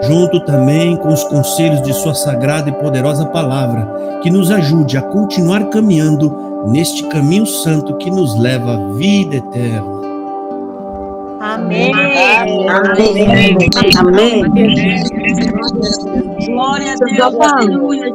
junto também com os conselhos de sua sagrada e poderosa palavra, que nos ajude a continuar caminhando neste caminho santo que nos leva à vida eterna. Amém. Amém. Amém. Glória a Deus. Aleluia.